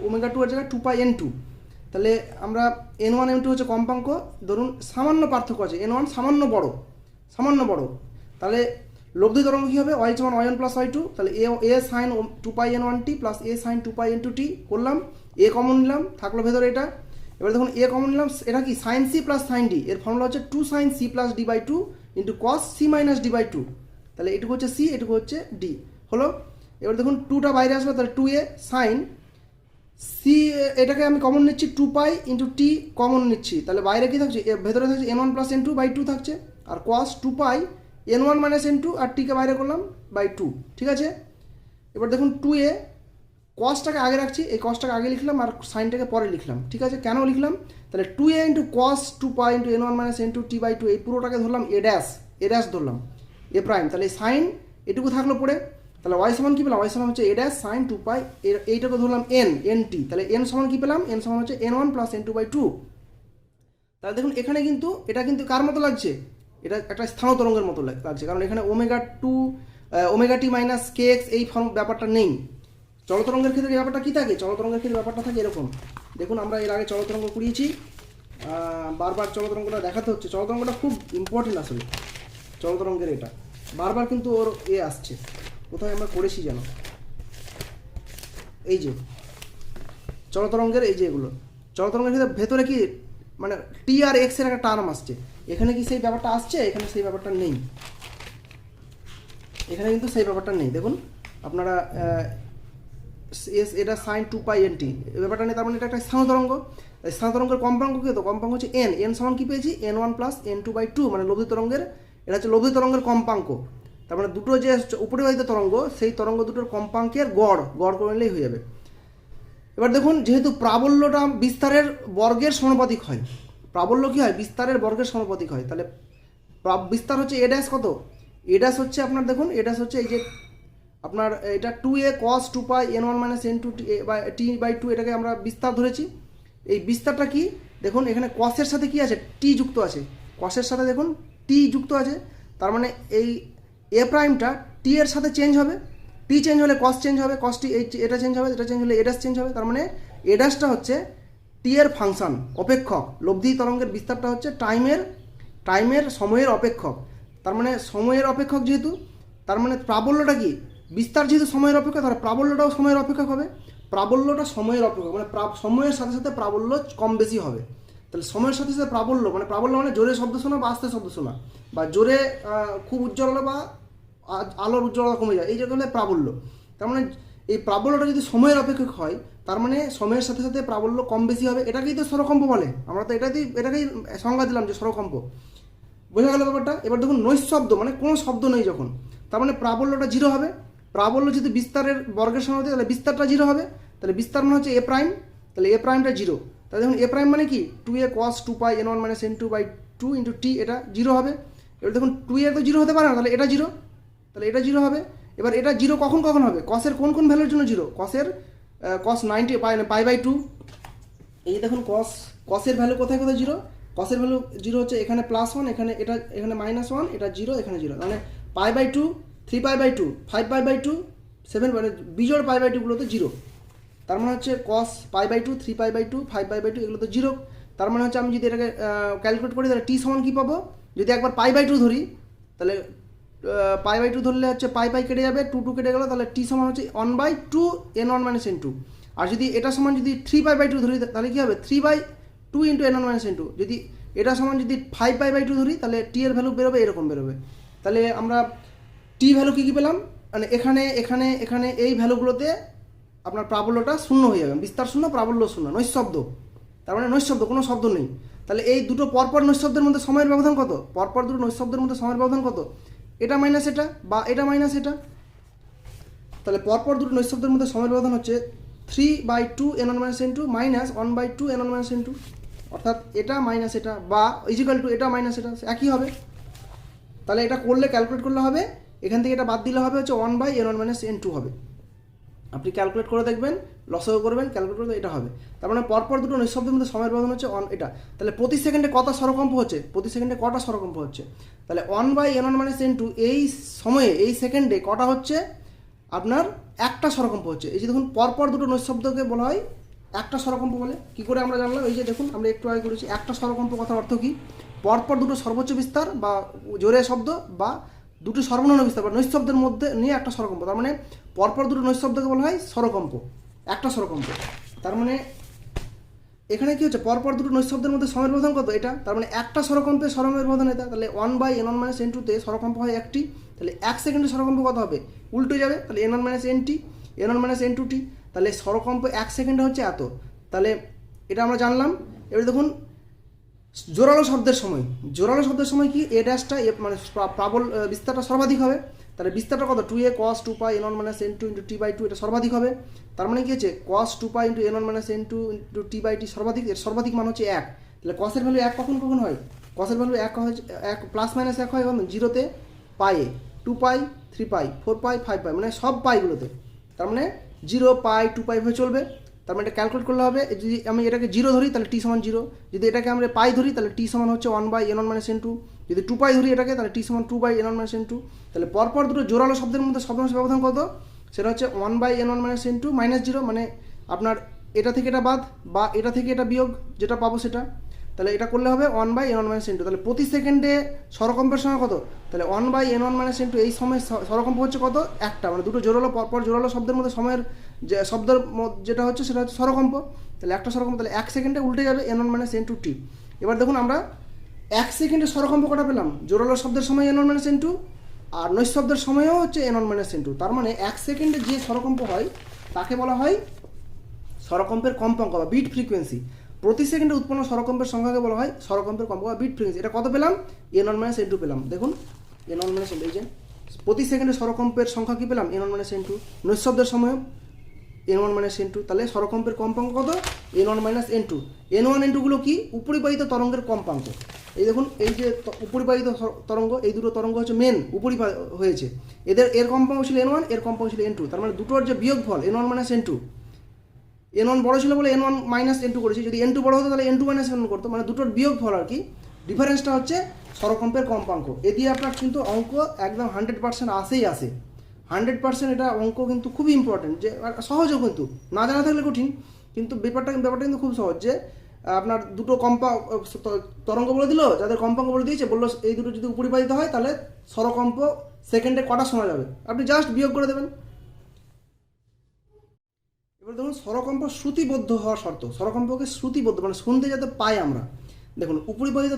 ওমেগা 2 এর জায়গায় 2πn2। তাহলে আমরা n1 n2 হচ্ছে কম্পাঙ্ক, ধরুন সামান্য পার্থক্য আছে, n1 সামান্য বড়, তাহলে লব্ধি তরঙ্গ কী হবে y সমান y1 প্লাস y2, তাহলে a sine 2πn1t plus a sine 2πn2t করলাম, a কমন নিলাম, থাকলো ভেতরে এটা। এবার দেখুন a কমন নিলাম, এটা কি sine C plus sine D, এর ফর্মুলা হচ্ছে 2 sine C plus d/2 into cos C minus d/2। তাহলে এটুকু হচ্ছে সি, এটুকু হচ্ছে ডি হলো। এবার দেখুন 2টা বাইরে আসলো, তাহলে 2a সাইন সি, এটাকে আমি কমন নিচ্ছি 2π ইন্টু টি কমন নিচ্ছি, তাহলে বাইরে কী থাকছে, ভেতরে থাকছে n1 প্লাস n2/2 থাকছে, আর কস 2π n1 মাইনাস n2, আর টিকে বাইরে করলাম /2। ঠিক আছে, এবার দেখুন 2a কসটাকে আগে রাখছি, এই কসটাকে আগে লিখলাম আর সাইনটাকে পরে লিখলাম। ঠিক আছে, কেন লিখলাম, তাহলে 2a into cos 2π into n1 minus n2 t/2, এই পুরোটাকে ধরলাম এ ড্যাশ ধরলাম এ প্রাইম, তাহলে সাইন এটুকু থাকলো পড়ে। তাহলে y সমান কী পেলাম, y সমান হচ্ছে এ ড্যাশ সাইন 2π, এইটাকে ধরলাম nt, তাহলে n সমান কী পেলাম, n সমান হচ্ছে n1 প্লাস n2/2। তাহলে দেখুন এখানে কিন্তু এটা কিন্তু কার মতো লাগছে, এটা একটা স্থান তরঙ্গের মতো লাগছে, কারণ এখানে ওমেগা টি মাইনাস kx এই ব্যাপারটা নেই। চলতরঙ্গের ক্ষেত্রে এই ব্যাপারটা কী থাকে, চলতরঙ্গের ক্ষেত্রে ব্যাপারটা থাকে এরকম। দেখুন আমরা এর আগে চলতরঙ্গ করিয়েছি, বারবার চলতরঙ্গটা দেখাতে হচ্ছে, চলতরঙ্গটা খুব ইম্পর্টেন্ট আসলে চলতরঙ্গের, এটা বারবার কিন্তু ওর আসছে, কোথায় আমরা করেছি যেন, এই যে চলতরঙ্গের এই যে এগুলো, চলতরঙ্গের ক্ষেত্রে ভেতরে কি মানে টি আর এক্স এর একটা টার্ম আসছে, এখানে কি সেই ব্যাপারটা আসছে, এখানে সেই ব্যাপারটা নেই, এখানে কিন্তু সেই ব্যাপারটা নেই। দেখুন আপনারা এটা সাইন 2πnt এই ব্যাপারটা নেই, তার মানে এটা একটা স্থান তরঙ্গ। স্থান তরঙ্গের কম্পাঙ্ক কী হতো, কম্পাঙ্ক হচ্ছে n সমান কী পেয়েছি n1 প্লাস n2/2, মানে লব্ধি তরঙ্গের, এটা হচ্ছে লব্ধি তরঙ্গের কম্পাঙ্ক। তার মানে দুটো যে উপরিবাহিত তরঙ্গ, সেই তরঙ্গ দুটোর কম্পাঙ্কের গড় করে নিলেই হয়ে যাবে। এবার দেখুন যেহেতু প্রাবল্যটা বিস্তারের বর্গের সমানুপাতিক হয়, প্রাবল্য কী হয় বিস্তারের বর্গের সমানুপাতিক হয়, তাহলে বিস্তার হচ্ছে এ ড্যাশ, কত এ ড্যাশ হচ্ছে আপনার, দেখুন এ ড্যাশ হচ্ছে এই যে আপনার এটা 2a cos 2π n1 minus n2 t/2, এটাকে আমরা বিস্তার ধরেছি। এই বিস্তারটা কি দেখুন, এখানে কসের সাথে কি আছে, টি যুক্ত আছে, কসের সাথে দেখুন টি যুক্ত আছে, তার মানে এই এ প্রাইমটা টি এর সাথে চেঞ্জ হবে, টি চেঞ্জ হলে কস চেঞ্জ হবে, কস টি এটা চেঞ্জ হবে, এটা চেঞ্জ হলে এডাস চেঞ্জ হবে। তার মানে এডাসটা হচ্ছে টি এর ফাংশন, অপেক্ষক। লব্ধি তরঙ্গের বিস্তারটা হচ্ছে টাইমের সময়ের অপেক্ষক। তার মানে সময়ের অপেক্ষক যেহেতু, তার মানে প্রাবল্যটা কি, বিস্তার যেহেতু সময়ের অপেক্ষক, তাহলে প্রাবল্যটাও সময়ের অপেক্ষক হবে। প্রাবল্যটা সময়ের অপেক্ষক, মানে সময়ের সাথে সাথে প্রাবল্য কম বেশি হবে। তাহলে সময়ের সাথে সাথে প্রাবল্য মানে জোরে শব্দ শোনা বা আস্তে শব্দ শোনা, বা জোরে খুব উজ্জ্বল হলো বা আলোর উজ্জ্বলতা কমে যায়, এই জায়গা হলে প্রাবল্য। তার মানে এই প্রাবল্যটা যদি সময়ের অপেক্ষক হয়, তার মানে সময়ের সাথে সাথে প্রাবল্য কম বেশি হবে। এটাকেই তো স্বরকম্প বলে, আমরা তো এটাকেই সংজ্ঞা দিলাম যে স্বরকম্প। বোঝা গেল ব্যাপারটা? এবার দেখুন নৈশব্দ মানে কোনো শব্দ নেই যখন, তার মানে প্রাবল্যটা জিরো হবে। প্রাবল্য যদি বিস্তারের বর্গের সমান হতে, তাহলে বিস্তারটা জিরো হবে। তাহলে বিস্তার মানে হচ্ছে এ প্রাইম, তাহলে এ প্রাইমটা জিরো। তাহলে দেখুন এ প্রাইম মানে কি 2a cos 2 pi n1 - n2/2 × t, এটা জিরো হবে। এবার দেখুন 2a তো জিরো হতে পারে না, তাহলে এটা জিরো, তাহলে এটা জিরো হবে। এবার এটা জিরো কখন কখন হবে, কসের কোন কোন ভ্যালুর জন্য জিরো, cos 90 pi/2। এই দেখুন কসের ভ্যালু কোথায় কোথায় জিরো, কসের ভ্যালু জিরো হচ্ছে এখানে +1, এখানে -1, এটা জিরো, এখানে জিরো। মানে π/2, 3π/2, 5π/2, 7, মানে বিজোড় π/2 গুলোতে জিরো। তার মানে হচ্ছে cos π/2, 3π/2, 5π/2 এগুলো তো জিরো। তার মানে হচ্ছে আমি যদি এটাকে ক্যালকুলেট করি, তাহলে টি সমান কী পাবো, যদি একবার π/2 ধরি, তাহলে π/2 ধরলে হচ্ছে পাই কেটে যাবে, 2 কেটে গেলো, তাহলে টি সমান হচ্ছে 1/2 n1 - n2। আর যদি এটা সমান যদি 3π/2 ধরি, তাহলে কী হবে 3/2 × n1 - n2। যদি এটা সমান যদি 5π/2 ধরি, তাহলে টি এর ভ্যালু বেরোবে এরকম বেরোবে। তাহলে আমরা টি ভ্যালু কী কী পেলাম, মানে এখানে এখানে এখানে এই ভ্যালুগুলোতে আপনার প্রাবল্যটা শূন্য হয়ে যাবে, বিস্তার শূন্য, প্রাবল্য শূন্য, নৈশব্দ। তার মানে নৈশব্দ, কোনো শব্দ নেই। তাহলে এই দুটো পরপর নৈশব্দের মধ্যে সময়ের ব্যবধান কত, পরপর দুটো নৈশব্দের মধ্যে সময়ের ব্যবধান কত, এটা মাইনাস এটা বা এটা মাইনাস এটা। তাহলে পরপর দুটো নৈশব্দের মধ্যে সময়ের ব্যবধান হচ্ছে 3/2 n1 - n2 - 1/2 n1 - n2, অর্থাৎ এটা মাইনাস এটা বা ইজিক্যাল টু এটা মাইনাস এটা, একই হবে। তাহলে এটা করলে ক্যালকুলেট করলে হবে, এখান থেকে এটা বাদ দিলে হবে হচ্ছে 1/n1 - n2 হবে। আপনি ক্যালকুলেট করে দেখবেন, লসও করবেন, ক্যালকুলেট করে এটা হবে। তার মানে পরপর দুটো নৈশব্দের মধ্যে সময়ের ব্যবধান হচ্ছে এটা। তাহলে প্রতি সেকেন্ডে কত স্বরকম্প হচ্ছে, প্রতি সেকেন্ডে কটা স্বরকম্প হচ্ছে, তাহলে 1/n1 - n2 এই সময়ে এই সেকেন্ডে কটা হচ্ছে, আপনার একটা স্বরকম্প হচ্ছে। এই যে দেখুন পরপর দুটো নৈশব্দকে বলা হয় একটা স্বরকম্প বলে। কী করে আমরা জানলাম, এই যে দেখুন আমরা একটু আগে করেছি, একটা স্বরকম্প কথার অর্থ কী, পরপর দুটো সর্বোচ্চ বিস্তার বা জোরে শব্দ বা দুটো সর্বনিম্ন বিস্তার বা নৈশব্দের মধ্যে নিয়ে একটা স্বরকম্প। তার মানে পরপর দুটো নৈশব্দকে বলা হয় স্বরকম্প, একটা স্বরকম্প। তার মানে এখানে কী হচ্ছে, পরপর দুটো নৈশব্দের মধ্যে সময়ের ব্যবধান কত, এটা। তার মানে একটা স্বরকম্পে সময়ের ব্যবধান এটা। তাহলে 1/n1 - n2 তে স্বরকম্প হয় একটি, তাহলে 1 সেকেন্ডে স্বরকম্প কত হবে, উল্টে যাবে, তাহলে n1 - n2t, তাহলে স্বরকম্প 1 সেকেন্ডে হচ্ছে এত। তাহলে এটা আমরা জানলাম। এবার দেখুন জোরালো শব্দের সময় কি, এ ড্যাশটা মানে বিস্তারটা সর্বাধিক হবে। তাহলে বিস্তারটা কত, 2a cos 2 pi n1 - n2 × t/2, এটা সর্বাধিক হবে। তার মানে কি হচ্ছে cos 2 pi × n1 - n2 × t/2 সর্বাধিক, এর সর্বাধিক মান হচ্ছে 1। তাহলে cos এর ভ্যালু 1 কখন কখন হয়, cos এর ভ্যালু 1 হয়, 1 ± 1 হয় 0-তে, পায়ে 2 pi 3 pi 4 pi 5 pi, মানে সব পাইগুলোতে। তার মানে 0 pi 2 pi হয়ে চলবে। তার মানে এটা ক্যালকুলেট করলে হবে, যদি আমি এটাকে 0 ধরি তাহলে টি সমান 0, যদি এটাকে আমরা পাই ধরি তাহলে টি সমান হচ্ছে 1/n1 - n2, যদি 2 pi ধরি এটাকে তাহলে টি সমান 2/n1 - n2। তাহলে পরপর দুটো জোরালো শব্দের মধ্যে শব্দাংশের ব্যবধান কত, সেটা হচ্ছে 1/n1 - n2 -0, মানে আপনার এটা থেকে এটা বাদ বা এটা থেকে এটা বিয়োগ, যেটা পাবো সেটা। তাহলে এটা করলে হবে 1/n1 - n2। তাহলে প্রতি সেকেন্ডে স্বরকম্পের সময় কত, তাহলে 1/n1 - n2 এই সময় স্বরকম্প হচ্ছে কত, একটা, মানে দুটো পরপর জোরালো শব্দের মধ্যে সময়ের যে শব্দের যেটা হচ্ছে সেটা হচ্ছে স্বরকম্প। তাহলে একটা স্বরকম্প, তাহলে 1 সেকেন্ডে উল্টে যাবে n1 - n2t। এবার দেখুন আমরা 1 সেকেন্ডে স্বরকম্প কটা পেলাম, জোরালো শব্দের সময় n1 - n2 আর নৈশব্দের সময়ও হচ্ছে n1 - n2। তার মানে 1 সেকেন্ডে যে স্বরকম্প হয় তাকে বলা হয় স্বরকম্পের কম্পাঙ্ক বা বিট ফ্রিকোয়েন্সি। প্রতি সেকেন্ডে উৎপন্ন স্বরকম্পের সংখ্যাকে বলা হয় স্বরকম্পের কম্পাঙ্ক বা বিট ফ্রিকোয়েন্সি। এটা কত পেলাম, n1 - n2 পেলাম। দেখুন n1 - n2, এই যে প্রতি সেকেন্ডে স্বরকম্পের সংখ্যা কী পেলাম, n1 - n2, নৈশব্দের সময় n1 - n2। তাহলে স্বরকম্পের কম্পাঙ্ক কত, n1 - n2। n1 n2 গুলো কি, উপরিবাহিত তরঙ্গের কম্পাঙ্ক। এই দেখুন এই যে উপরিবাহিত তরঙ্গ, এই দুটো তরঙ্গ হচ্ছে মেন উপরিবাহিত হয়েছে, এর কম্পাঙ্ক ছিল n1, এর কম্পাঙ্ক ছিল n2। তার মানে দুটোর যে বিয়োগফল n1 - n2, n1 বড় ছিল বলে n1 - n2 করেছি, যদি n2 বড় হতো তাহলে n2 - n1 করতো, মানে দুটোর বিয়োগফল আর কি, ডিফারেন্সটা হচ্ছে স্বরকম্পের কম্পাঙ্ক। এ দিয়ে আপনার কিন্তু অঙ্ক একদম 100% আসে। 100% এটা অঙ্ক কিন্তু খুবই ইম্পর্টেন্ট, যে সহজও কিন্তু, না জানা থাকলে কঠিন, কিন্তু ব্যাপারটা কিন্তু খুব সহজ। যে আপনার দুটো তরঙ্গ বলে দিল, যাদের কম্পাঙ্ক বলে দিয়েছে, বললো এই দুটো যদি উপরিপাতিত হয় তাহলে স্বরকম্প সেকেন্ডে কটা শোনা যাবে, আপনি জাস্ট বিয়োগ করে দেবেন। এবার দেখুন স্বরকম্প শ্রুতিবদ্ধ হওয়ার শর্ত। স্বরকম্পকে শ্রুতিবদ্ধ মানে শুনতে যাতে পাই আমরা। দেখুন উপরিপাতিত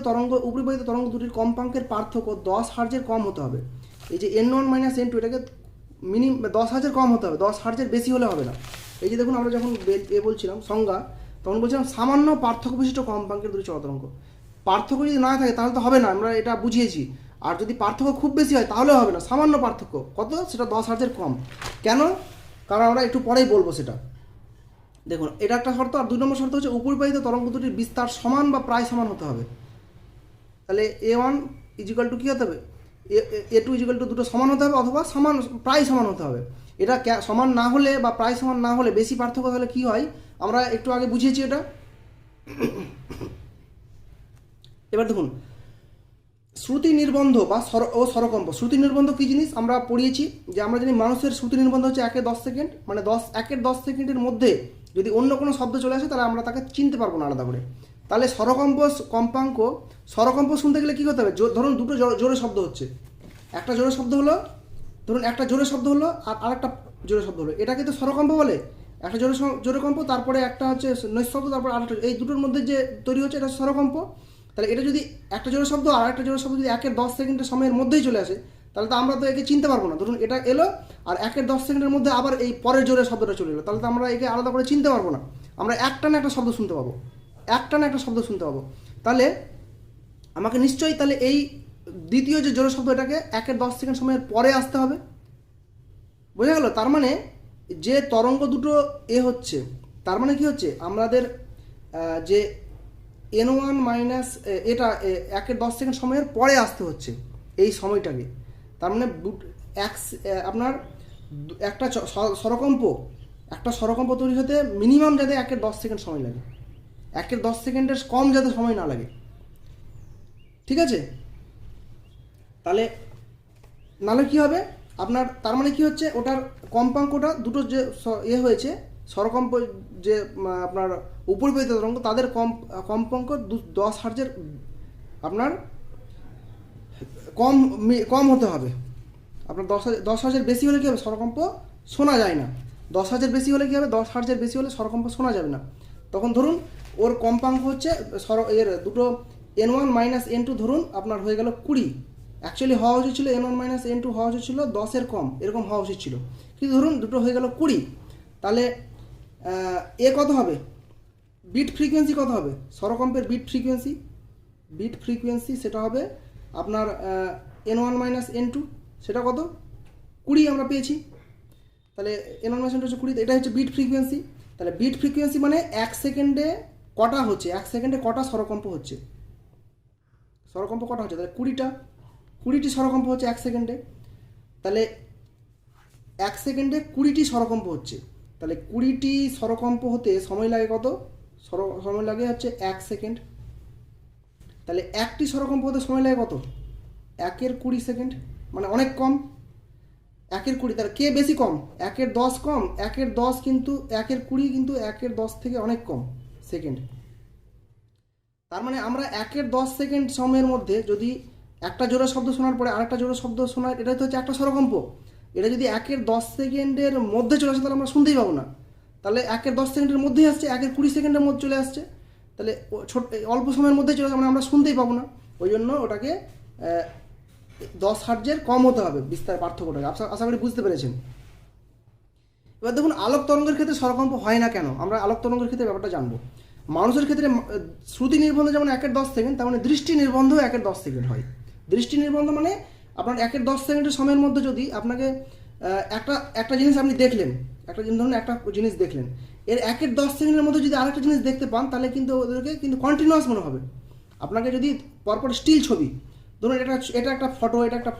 তরঙ্গ দুটির কম্পাঙ্কের পার্থক্য 10 হার্জের কম হতে হবে। এই যে n1 - n2 এটাকে মিনিমাম 10 হার্জের কম হতে হবে, 10 হার্জের বেশি হলে হবে না। এই যে দেখুন আমরা যখন বলছিলাম সংজ্ঞা, তখন বলছিলাম সামান্য পার্থক্য বিশিষ্ট কম্পাঙ্কের দুটি চলতরঙ্গ। পার্থক্য যদি না থাকে তাহলে তো হবে না, আমরা এটা বুঝিয়েছি। আর যদি পার্থক্য খুব বেশি হয় তাহলে হবে না, সামান্য পার্থক্য কত, সেটা 10 হার্জের কম। কেন? কারণ আমরা একটু পরেই বলবো সেটা। দেখুন এটা একটা শর্ত। আর 2 নম্বর শর্ত হচ্ছে উপরিপাতিত তরঙ্গ দুটির বিস্তার সমান বা প্রায় সমান হতে হবে। তাহলে A1 = কী হতে হবে, A2 = দুটো সমান হতে হবে, অথবা প্রায় সমান হতে হবে। এটা সমান না হলে বা প্রায় সমান না হলে, বেশি পার্থক্য হলে কি হয় আমরা একটু আগে বুঝিয়েছি এটা। এবার দেখুন শ্রুতি নির্বন্ধ বা স্বরকম্প। শ্রুতি নির্বন্ধ কী জিনিস আমরা পড়িয়েছি, যে আমরা জানি মানুষের শ্রুতি নির্বন্ধ হচ্ছে 1 এর 10 সেকেন্ড, মানে 1 এর 10 সেকেন্ডের মধ্যে যদি অন্য কোনো শব্দ চলে আসে তাহলে আমরা তাকে চিনতে পারবো না আলাদা করে। তাহলে স্বরকম্প শুনতে গেলে কী করতে হবে, ধরুন দুটো জোরে শব্দ হচ্ছে, একটা জোরে শব্দ হলো, ধরুন একটা জোরে শব্দ হলো আর আরেকটা জোরে শব্দ হলো, এটাকে তো স্বরকম্প বলে। একটা জোরে কম্প, তারপরে একটা হচ্ছে নৈশব্দ, তারপরে আরেকটা, এই দুটোর মধ্যে যে তৈরি হচ্ছে এটা স্বরকম্প। তাহলে এটা যদি একটা জোরে শব্দ আর একটা জোরে শব্দ যদি 1 এর 10 সেকেন্ডের সময়ের মধ্যেই চলে আসে, তাহলে তো আমরা তো একে চিনতে পারবো না। ধরুন এটা এলো আর 1 এর 10 সেকেন্ডের মধ্যে আবার এই পরের জোরে শব্দটা চলে এলো, তাহলে তো আমরা একে আলাদা করে চিনতে পারবো না। আমরা একটানা একটা শব্দ শুনতে পাবো, তাহলে আমাকে নিশ্চয়ই তাহলে এই দ্বিতীয় যে জোরে শব্দ, এটাকে 1 এর 10 সেকেন্ড সময়ের পরে আসতে হবে। বোঝা গেল? তার মানে যে তরঙ্গ দুটো হচ্ছে, তার মানে কি হচ্ছে, আমাদের যে n1 - এটা 1 এর 10 সেকেন্ড সময়ের পরে আসতে হচ্ছে এই সময়টাকে। তার মানে আপনার একটা স্বরকম্প তৈরি হতে মিনিমাম যাতে 1 এর 10 সেকেন্ড সময় লাগে, 1 এর 10 সেকেন্ডের কম যাতে সময় না লাগে, ঠিক আছে? তাহলে নাহলে কী হবে আপনার, তার মানে কি হচ্ছে, ওটার কম্পাঙ্কটা দুটো যে হয়েছে স্বরকম্প, যে আপনার উপরিপাতিত তরঙ্গ, তাদের কম্পাঙ্ক 10 হার্জের আপনার কম হতে হবে। আপনার 10 হার্জের বেশি হলে কী হবে, স্বরকম্প শোনা যায় না। 10 হার্জের বেশি হলে কী হবে, 10 হার্জের বেশি হলে স্বরকম্প শোনা যাবে না। তখন ধরুন ওর কম্পাঙ্ক হচ্ছে দুটো n1 - n2, ধরুন আপনার হয়ে গেল 20। অ্যাকচুয়ালি হওয়া উচিত ছিল n1 - n2 হওয়া উচিত ছিল 10-এর কম, এরকম হওয়া উচিত ছিল, কিন্তু ধরুন দুটো হয়ে গেল 20। তাহলে কত হবে, বিট ফ্রিকোয়েন্সি কত হবে, স্বরকম্পের বিট ফ্রিকোয়েন্সি সেটা হবে আপনার n1 - n2, সেটা কত, 20 আমরা পেয়েছি। তাহলে n1 - n2 হচ্ছে 20, এটা হচ্ছে বিট ফ্রিকোয়েন্সি। তাহলে বিট ফ্রিকোয়েন্সি মানে 1 সেকেন্ডে কটা হচ্ছে, 1 সেকেন্ডে কটা স্বরকম্প হচ্ছে, তাহলে 20টি স্বরকম্প হচ্ছে 1 সেকেন্ডে। তাহলে 1 সেকেন্ডে 20টি স্বরকম্প হচ্ছে, তাহলে 20টি স্বরকম্প হতে সময় লাগে কত, সময় লাগে হচ্ছে 1 সেকেন্ড। তাহলে একটি স্বরকম্প হতে সময় লাগে কত, 1 এর 20 সেকেন্ড, মানে অনেক কম। 1 এর 20, তাহলে কে বেশি কম, 1 এর 10 কম, 1 এর 10 কিন্তু 1 এর 20 কিন্তু 1 এর 10 থেকে অনেক কম সেকেন্ড। তার মানে আমরা 1 এর 10 সেকেন্ড সময়ের মধ্যে যদি একটা জোরে শব্দ শোনার পরে আরেকটা জোরে শব্দ শোনার, এটা তো হচ্ছে একটা স্বরকম্প। এটা যদি 1 এর 10 সেকেন্ডের মধ্যে চলে আসে তাহলে আমরা শুনতেই পাবো না। তাহলে 1 এর 10 সেকেন্ডের মধ্যেই আসছে, 1 এর 20 সেকেন্ডের মধ্যে চলে আসছে, তাহলে অল্প সময়ের মধ্যেই চলে আসে, মানে আমরা শুনতেই পাবো না। ওই জন্য ওটাকে 10 হার্জের কম হতে হবে বিস্তার পার্থক্যটাকে। আশা করি বুঝতে পেরেছেন। এবার দেখুন আলোক তরঙ্গের ক্ষেত্রে স্বরকম্প হয় না কেন, আমরা আলোক তরঙ্গের ক্ষেত্রে ব্যাপারটা জানবো। মানুষের ক্ষেত্রে শ্রুতি নির্বন্ধ যেমন 1 এর 10 সেকেন্ড, তেমন দৃষ্টি নির্বন্ধ 1 এর 10 সেকেন্ড হয়। দৃষ্টি নির্বন্ধ মানে আপনার 1 এর 10 সেকেন্ডের সময়ের মধ্যে যদি আপনাকে একটা জিনিস আপনি দেখলেন, ধরুন একটা জিনিস দেখলেন, এর 1 এর 10 সেকেন্ডের মধ্যে যদি আরেকটা জিনিস দেখতে পান, তাহলে কিন্তু ওদেরকে কিন্তু কন্টিনিউয়াস মনে হবে। আপনাকে যদি পরপর স্টিল ছবি, ধরুন এটা একটা ফটো, এটা একটা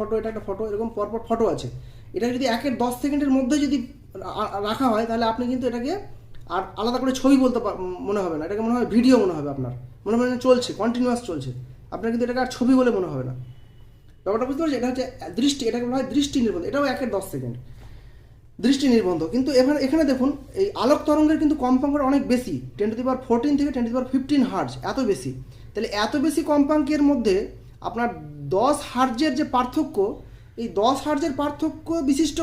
ফটো, এরকম পরপর ফটো আছে, এটা যদি 1 এর 10 সেকেন্ডের মধ্যে যদি রাখা হয়, তাহলে আপনি কিন্তু এটাকে আর আলাদা করে ছবি বলতে মনে হবে না, এটাকে মনে হবে ভিডিও মনে হবে, আপনার মনে হবে চলছে, কন্টিনিউয়াস চলছে, আপনার কিন্তু এটাকে আর ছবি বলে মনে হবে না। ব্যাপারটা বুঝতে পারছি? এটা হচ্ছে দৃষ্টি, এটাকে বলা হয় দৃষ্টি নির্বন্ধ, এটাও 1 এর 10 সেকেন্ড। দৃষ্টি নির্বন্ধ। কিন্তু এখানে এখানে দেখুন এই আলোক তরঙ্গের কিন্তু কম্পাঙ্কটা অনেক বেশি, 10⁻14 থেকে 10⁻15 হার্জ, এত বেশি। তাহলে এত বেশি কম্পাঙ্কের মধ্যে আপনার 10 হার্জের যে পার্থক্য, এই 10 হার্জের পার্থক্য বিশিষ্ট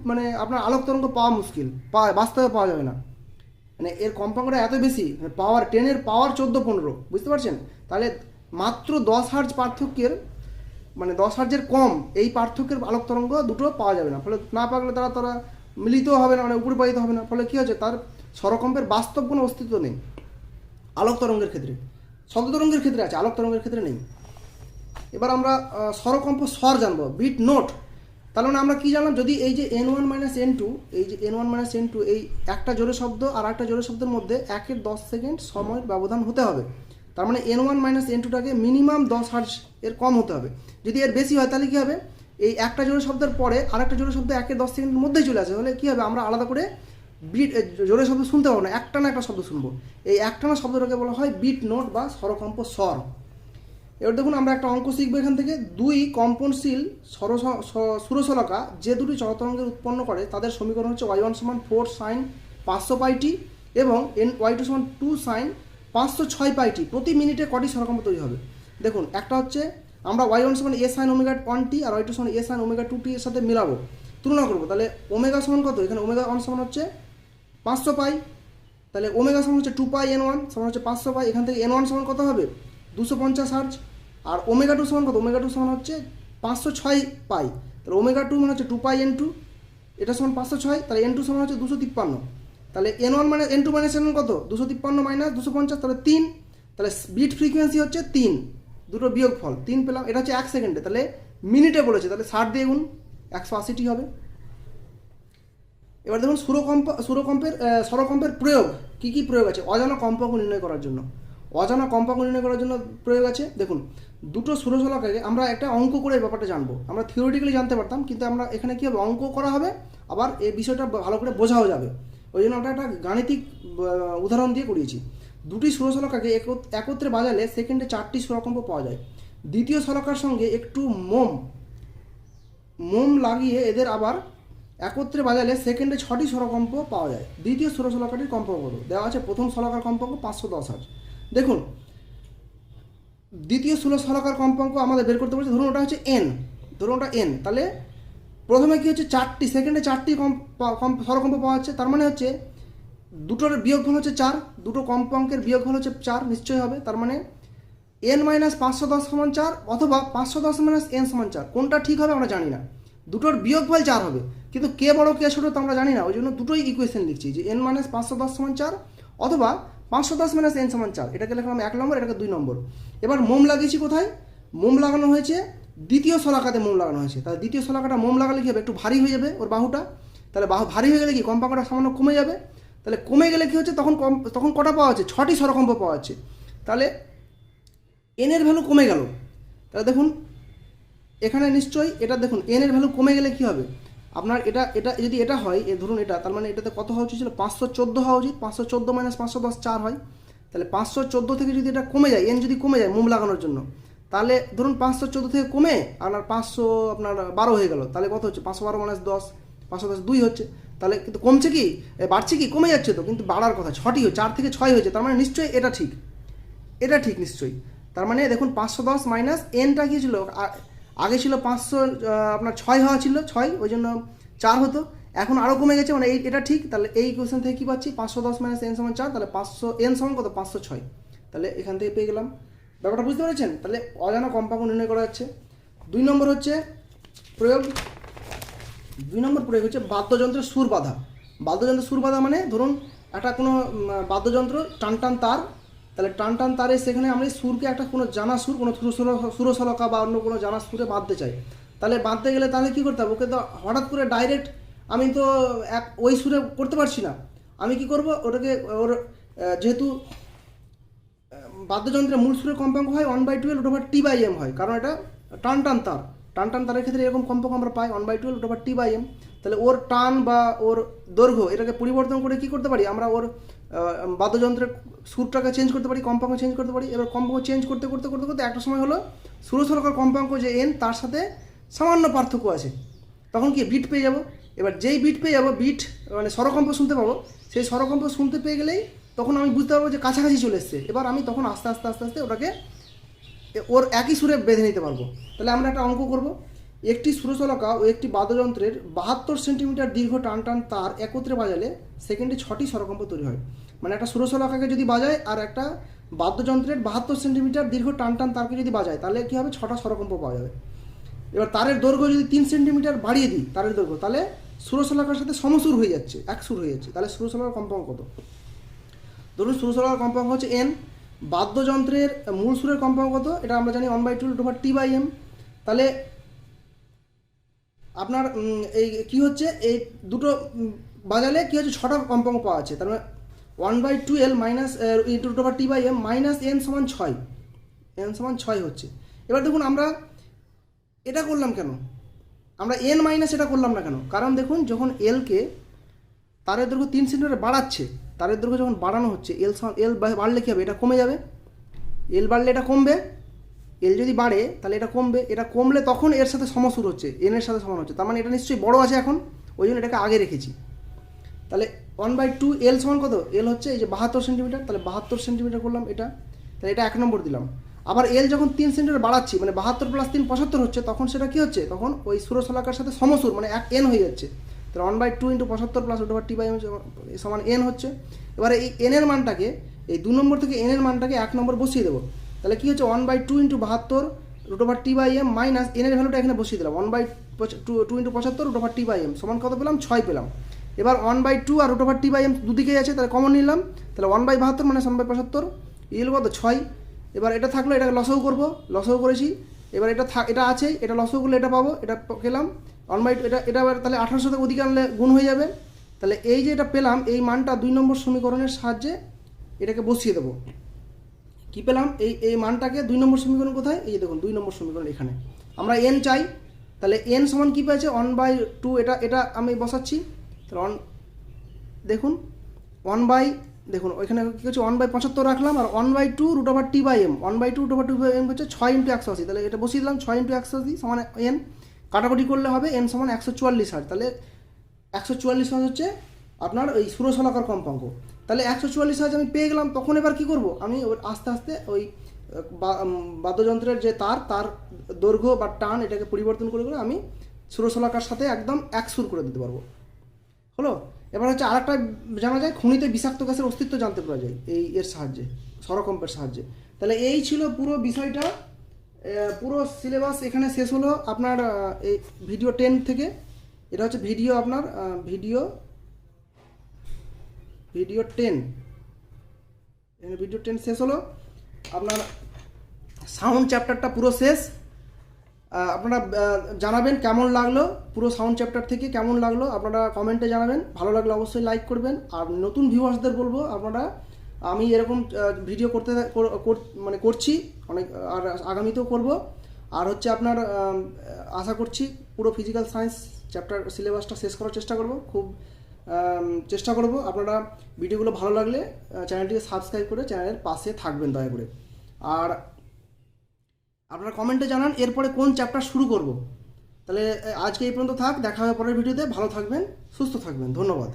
মানে আপনার আলোক তরঙ্গ পাওয়া মুশকিল, বাস্তবে পাওয়া যাবে না। মানে এর কম্পাঙ্কটা এত বেশি, পাওয়ার 10-এর পাওয়ার 14-15, বুঝতে পারছেন? তাহলে মাত্র 10 হার্জ পার্থক্যের, মানে 10 হার্জের কম এই পার্থক্যের আলোক তরঙ্গ দুটো পাওয়া যাবে না। ফলে না পাগলে তারা মিলিত হবে না, মানে উপরে পাইতে হবে না। ফলে কী হচ্ছে, তার স্বরকম্পের বাস্তব কোনো অস্তিত্ব নেই আলোক তরঙ্গের ক্ষেত্রে। শব্দ তরঙ্গের ক্ষেত্রে আছে, আলোক তরঙ্গের ক্ষেত্রে নেই। এবার আমরা স্বরকম্প স্বর জানবো, বিট নোট। তাহলে মানে আমরা কী জানলাম, যদি এই যে N1 - N2, এই যে N1 - N2, এই একটা জোরে শব্দ আর একটা জোরে শব্দের মধ্যে 1-এর 10 সেকেন্ড সময় ব্যবধান হতে হবে। তার মানে N1 - N2টাকে মিনিমাম 10 হার্জ এর কম হতে হবে। যদি এর বেশি হয় তাহলে কী হবে, এই একটা জোরে শব্দের পরে আর একটা জোরে শব্দ 1-এর 10 সেকেন্ডের মধ্যেই চলে আসে। তাহলে কী হবে, আমরা আলাদা করে বিট জোরে শব্দ শুনতে পাবো না, একটানা একটা শব্দ শুনবো। এই একটানা শব্দটাকে বলা হয় বিট নোট বা স্বরকম্প স্বর। এবার দেখুন আমরা একটা অঙ্ক শিখবো এখান থেকে। 2 কম্পনশীল সুরশলাকা যে দুটি চলতরঙ্গের উৎপন্ন করে তাদের সমীকরণ হচ্ছে y1 = 4 sin 500 πt এবং y2 = 2 sin 506 πt। প্রতি মিনিটে কটি স্বরকম্প তৈরি হবে? দেখুন একটা হচ্ছে আমরা y1 = a sin ω1t R y2 = a sin ω2t এর সাথে মিলাবো, তুলনা করবো। তাহলে ওমেগা সমান কত? এখানে ω1 সমান হচ্ছে 500 পাই, তাহলে ওমেগা সমান হচ্ছে 2 পাই n1 সমান হচ্ছে 500 পাই। এখান থেকে n1 সমান কত হবে? 250 হার্জ। আর ω2 সমান কত? ω2 সমান হচ্ছে 506 পাই। তাহলে ω2 মানে হচ্ছে 2 পাই n2, এটা সমান 506, তাহলে n2 সমান হচ্ছে 253। তাহলে n1 মানে n2 মাইনাস n1 কত? 253 মাইনাস 250, তাহলে 3। তাহলে বিট ফ্রিকোয়েন্সি হচ্ছে 3, দুটো বিয়োগফল 3 পেলাম। এটা হচ্ছে 1 সেকেন্ডে, তাহলে মিনিটে বলেছে, তাহলে 60 দিয়ে গুণ 180টি হবে। এবার দেখুন স্বরকম্পের প্রয়োগ, কী কী প্রয়োগ আছে অজানা কম্পাঙ্ক নির্ণয় করার জন্য। অজানা কম্পাঙ্ক নির্ণয় করার জন্য প্রয়োগ আছে। দেখুন দুটো সুরশলাকাকে আমরা একটা অঙ্ক করে এই ব্যাপারটা জানবো। আমরা থিওরিটিক্যালি জানতে পারতাম, কিন্তু আমরা এখানে কী হবে, অঙ্ক করা হবে, আবার এই বিষয়টা ভালো করে বোঝাও যাবে। ওই জন্য আমরা একটা গাণিতিক উদাহরণ দিয়ে করিয়েছি। দুটি সুরশলাকাকে একত্রে বাজালে সেকেন্ডে 4টি স্বরকম্প পাওয়া যায়। দ্বিতীয় শলাকার সঙ্গে একটু মোম লাগিয়ে এদের আবার একত্রে বাজালে সেকেন্ডে 6টি স্বরকম্প পাওয়া যায়। দ্বিতীয় সুরশলাকাটির কম্পাঙ্ক কত? দেওয়া আছে প্রথম শলাকার কম্পাঙ্ক 510 হার্জ। দেখুন দ্বিতীয় সুরশলাকার কম্পাঙ্ক আমাদের বের করতে বলছে, ধরুন ওটা হচ্ছে n, তাহলে প্রথমে কী হচ্ছে, সেকেন্ডে 4টি স্বরকম্প পাওয়া যাচ্ছে। তার মানে হচ্ছে দুটোর বিয়োগফল হচ্ছে 4, দুটো কম্পাঙ্কের বিয়োগফল হচ্ছে 4 নিশ্চয়ই হবে। তার মানে n - 510 সমান 4 অথবা 510 - n সমান 4, কোনটা ঠিক হবে আমরা জানি না। দুটোর বিয়োগফল 4 হবে, কিন্তু কে বড় কে ছোটো তো আমরা জানি না। ওই জন্য দুটোই ইকুয়েশন লিখছি, যে n - 510 সমান 4 অথবা 510 - n সমান 4। এটাকে লিখলাম 1 নম্বর, এটাকে 2 নম্বর। এবার মোম লাগিয়েছি কোথায়? মোম লাগানো হয়েছে দ্বিতীয় শলাকাতে, মোম লাগানো হয়েছে। তাহলে দ্বিতীয় শলাকাটা মোম লাগালে কী হবে, একটু ভারী হয়ে যাবে ওর বাহুটা। তাহলে ভারী হয়ে গেলে কি কম্পাঙ্কটা সামান্য কমে যাবে। তাহলে কমে গেলে কী হচ্ছে, তখন কটা পাওয়া যাচ্ছে? 6টি স্বরকম্প পাওয়া যাচ্ছে। তাহলে n এর ভ্যালু কমে গেল। তাহলে দেখুন এখানে নিশ্চয়ই এটা দেখুন n এর ভ্যালু কমে গেলে কী হবে আপনার, এটা যদি এটা হয়, ধরুন এটা, তার মানে এটাতে কত হওয়া উচিত ছিল? 514 হওয়া উচিত। 514 - 510 4 হয়। তাহলে 514 থেকে যদি এটা কমে যায়, n যদি কমে যায় মোম লাগানোর জন্য, তাহলে ধরুন 514 থেকে কমে আপনার 512 হয়ে গেল। তাহলে কত হচ্ছে? 512 - 10, 510 2 হচ্ছে। তাহলে কিন্তু কমছে কি বাড়ছে কি? কমে যাচ্ছে তো, কিন্তু বাড়ার কথা 6টি, 4 থেকে 6 হয়েছে। তার মানে নিশ্চয়ই এটা ঠিক নিশ্চয়ই। তার মানে দেখুন 510 মাইনাস nটা কী ছিল, আগে ছিল 500 আপনার 6 হওয়া ছিল 6, ওই জন্য 4 হতো, এখন আরও কমে গেছে, মানে এটা ঠিক। তাহলে এই কোয়েশ্চেন থেকে কী পাচ্ছি? 510 - n সমান 4, তাহলে n সমান কত? 506। তাহলে এখান থেকে পেয়ে গেলাম। ব্যাপারটা বুঝতে পেরেছেন? তাহলে অজানা কম্পাঙ্ক নির্ণয় করা যাচ্ছে। 2 নম্বর হচ্ছে প্রয়োগ। 2 নম্বর প্রয়োগ হচ্ছে বাদ্যযন্ত্রের সুর বাঁধা। বাদ্যযন্ত্রের সুর বাঁধা মানে ধরুন একটা কোনো বাদ্যযন্ত্র টান তার, তাহলে টান তারে সেখানে আমরা সুরকে একটা কোনো জানা সুর, কোনো সুরশলাকা বা অন্য কোনো জানা সুরে বাঁধতে চাই। তাহলে বাঁধতে গেলে তাহলে কী করতে হবে? ওকে তো হঠাৎ করে ডাইরেক্ট আমি তো ওই সুরে করতে পারছি না। আমি কি করব, ওটাকে যেহেতু বাদ্যযন্ত্রের মূল সুরের কম্পাঙ্ক হয় 1/12 হয়, কারণ এটা টান তারের ক্ষেত্রে এরকম কম্পাঙ্ক আমরা পাই 1/12 তাহলে ওর টান বা ওর দৈর্ঘ্য এটাকে পরিবর্তন করে কি করতে পারি আমরা, ওর বাদ্যযন্ত্রের সুরটাকে চেঞ্জ করতে পারি, কম্পাঙ্ক চেঞ্জ করতে পারি। এবার কম্পাঙ্ক চেঞ্জ করতে একটা সময় হলো সুরশলাকার কম্পাঙ্ক যে n, তার সাথে সামান্য পার্থক্য আছে, তখন কি বিট পেয়ে যাব। এবার যেই বিট পেয়ে যাবো, বিট মানে স্বরকম্প শুনতে পাবো, সেই স্বরকম্প শুনতে পেয়ে গেলেই তখন আমি বুঝতে পারবো যে কাছাকাছি চলে এসছে। এবার আমি তখন আস্তে আস্তে আস্তে আস্তে ওটাকে ওর একই সুরে বেঁধে নিতে পারবো। তাহলে আমরা একটা অঙ্ক করব। একটি সুরশলাকা ও একটি বাদ্যযন্ত্রের 72 সেন্টিমিটার দীর্ঘ টান টান তার একত্রে বাজালে সেকেন্ডে 6টি স্বরকম্প তৈরি হয়। মানে একটা সুরশলাকাকে যদি বাজায় আর একটা বাদ্যযন্ত্রের 72 সেন্টিমিটার দীর্ঘ টান টান তারকে যদি বাজায়, তাহলে কী হবে, 6টা স্বরকম্প পাওয়া যাবে। এবার তারের দৈর্ঘ্য যদি 3 সেন্টিমিটার বাড়িয়ে দিই তারের দৈর্ঘ্য, তাহলে সুরশলাকার সাথে সমসুর হয়ে যাচ্ছে, এক সুর হয়ে যাচ্ছে। তাহলে সুরশলাকার কম্পাঙ্ক কত? ধরুন সুরশলাকার কম্পাঙ্ক হচ্ছে n, বাদ্যযন্ত্রের মূল সুরের কম্পাঙ্ক কত, এটা আমরা জানি 1/2 √T/m। তাহলে আপনার এই কী হচ্ছে, এই দুটো বাজালে কী হচ্ছে, 6টা কম্পাঙ্ক পাওয়া যাচ্ছে। তার মানে 1/2L minus √T/m minus n সমান 6, n সমান 6 হচ্ছে। এবার দেখুন আমরা এটা করলাম কেন, আমরা n মাইনাস এটা করলাম না কেন? কারণ দেখুন যখন এলকে তারের দৈর্ঘ্য 3 সেন্টিমিটার বাড়াচ্ছে, তারের দৈর্ঘ্য যখন বাড়ানো হচ্ছে, এল বাড়লে কী হবে, এটা কমে যাবে। এল বাড়লে এটা কমবে, এল যদি বাড়ে তাহলে এটা কমবে, এটা কমলে তখন এর সাথে সমসুর হচ্ছে, এনের সাথে সমান হচ্ছে। তার মানে এটা নিশ্চয়ই বড় আছে এখন, ওই জন্য এটাকে আগে রেখেছি। তাহলে 1/2L সমান কত? এল হচ্ছে এই যে 72 সেন্টিমিটার, তাহলে 72 সেন্টিমিটার করলাম এটা, তাহলে এটা 1 নম্বর দিলাম। আবার এল যখন 3 সেন্টিমিটার বাড়াচ্ছি, মানে 72 + 3 75 হচ্ছে, তখন সেটা কী হচ্ছে, তখন ওই সুরশলাকার সাথে সমসুর, মানে n হয়ে যাচ্ছে। তাহলে 1/2 × 75 + √T/m সমান n হচ্ছে। এবারে এই n এর মানটাকে, এই 2 নম্বর থেকে n এর মানটাকে 1 নম্বর বসিয়ে দেবো। তাহলে কী হচ্ছে, 1/2 × 72 √T/m মাইনাস n এর ভ্যালুটা এখানে বসিয়ে দিলাম, 1/2 × 75 √T/m সমান কত পেলাম, 6 পেলাম। এবার 1/2 আর √T/m দুদিকেই আছে, তাহলে কমন নিলাম, তাহলে 1/72 মানে 1/75 ইল কত, 6। এবার এটা থাকলো, এটাকে লসাগু করবো, লসাগু করেছি। এবার এটা আছেই, এটা লসাগু করলে এটা পাবো, এটা পেলাম 1/2, এটা এবার তাহলে 18 সাথে ওদিকে আনলে গুণ হয়ে যাবে। তাহলে এই যে এটা পেলাম, এই মানটা 2 নম্বর সমীকরণের সাহায্যে এটাকে বসিয়ে দেবো। কী পেলাম, এই মানটাকে 2 নম্বর সমীকরণ কোথায়, এই যে দেখুন 2 নম্বর সমীকরণ এখানে। আমরা n চাই, তাহলে n সমান কী পেয়েছে, 1/2, এটা আমি বসাচ্ছি। তাহলে দেখুন দেখুন ওইখানে কী হচ্ছে, 1/75 রাখলাম, আর 1/2 √T/m 1/2 √T/m হচ্ছে 6 × 180, তাহলে এটা বসিয়ে দিলাম, 6 × 180 সমান n, কাটাকুটি করলে হবে n সমান 144 হার্জ। তাহলে 144 হার্জ হচ্ছে আপনার ওই সুরশলাকার কম্পাঙ্ক। তাহলে 144 হার্জ আমি পেয়ে গেলাম। তখন এবার কী করব, আমি আস্তে আস্তে ওই বাদ্যযন্ত্রের যে তার দৈর্ঘ্য বা টান এটাকে পরিবর্তন করে আমি সুরশলাকার সাথে একদম এক সুর করে দিতে পারবো। হলো। এবার হচ্ছে আরেকটা জানা যায়, খনিতে বিষাক্ত গ্যাসের অস্তিত্ব জানতে পারা যায় এর সাহায্যে, স্বরকম্পের সাহায্যে। তাহলে এই ছিল পুরো বিষয়টা, পুরো সিলেবাস এখানে শেষ হলো আপনার এই ভিডিও 10 থেকে। এটা হচ্ছে ভিডিও আপনার ভিডিও 10, এখানে ভিডিও 10 শেষ হলো। আপনার সাউন্ড চ্যাপ্টারটা পুরো শেষ। আপনারা জানাবেন কেমন লাগলো, পুরো সাউন্ড চ্যাপ্টার থেকে কেমন লাগলো আপনারা কমেন্টে জানাবেন। ভালো লাগলে অবশ্যই লাইক করবেন। আর নতুন ভিউয়ার্সদের বলবো, আপনারা, আমি এরকম ভিডিও করছি অনেক, আর আগামীতেও করব। আর হচ্ছে আপনার আশা করছি পুরো ফিজিক্যাল সায়েন্স চ্যাপ্টার সিলেবাসটা শেষ করার চেষ্টা করব, খুব চেষ্টা করব। আপনারা ভিডিওগুলো ভালো লাগলে চ্যানেলটিকে সাবস্ক্রাইব করে চ্যানেলের পাশে থাকবেন দয়া করে। আর আপনারা কমেন্টে জানান এরপরে কোন চ্যাপ্টার শুরু করব। তাহলে আজকে এই পর্যন্ত থাক, দেখা হবে পরের ভিডিওতে। ভালো থাকবেন, সুস্থ থাকবেন, ধন্যবাদ।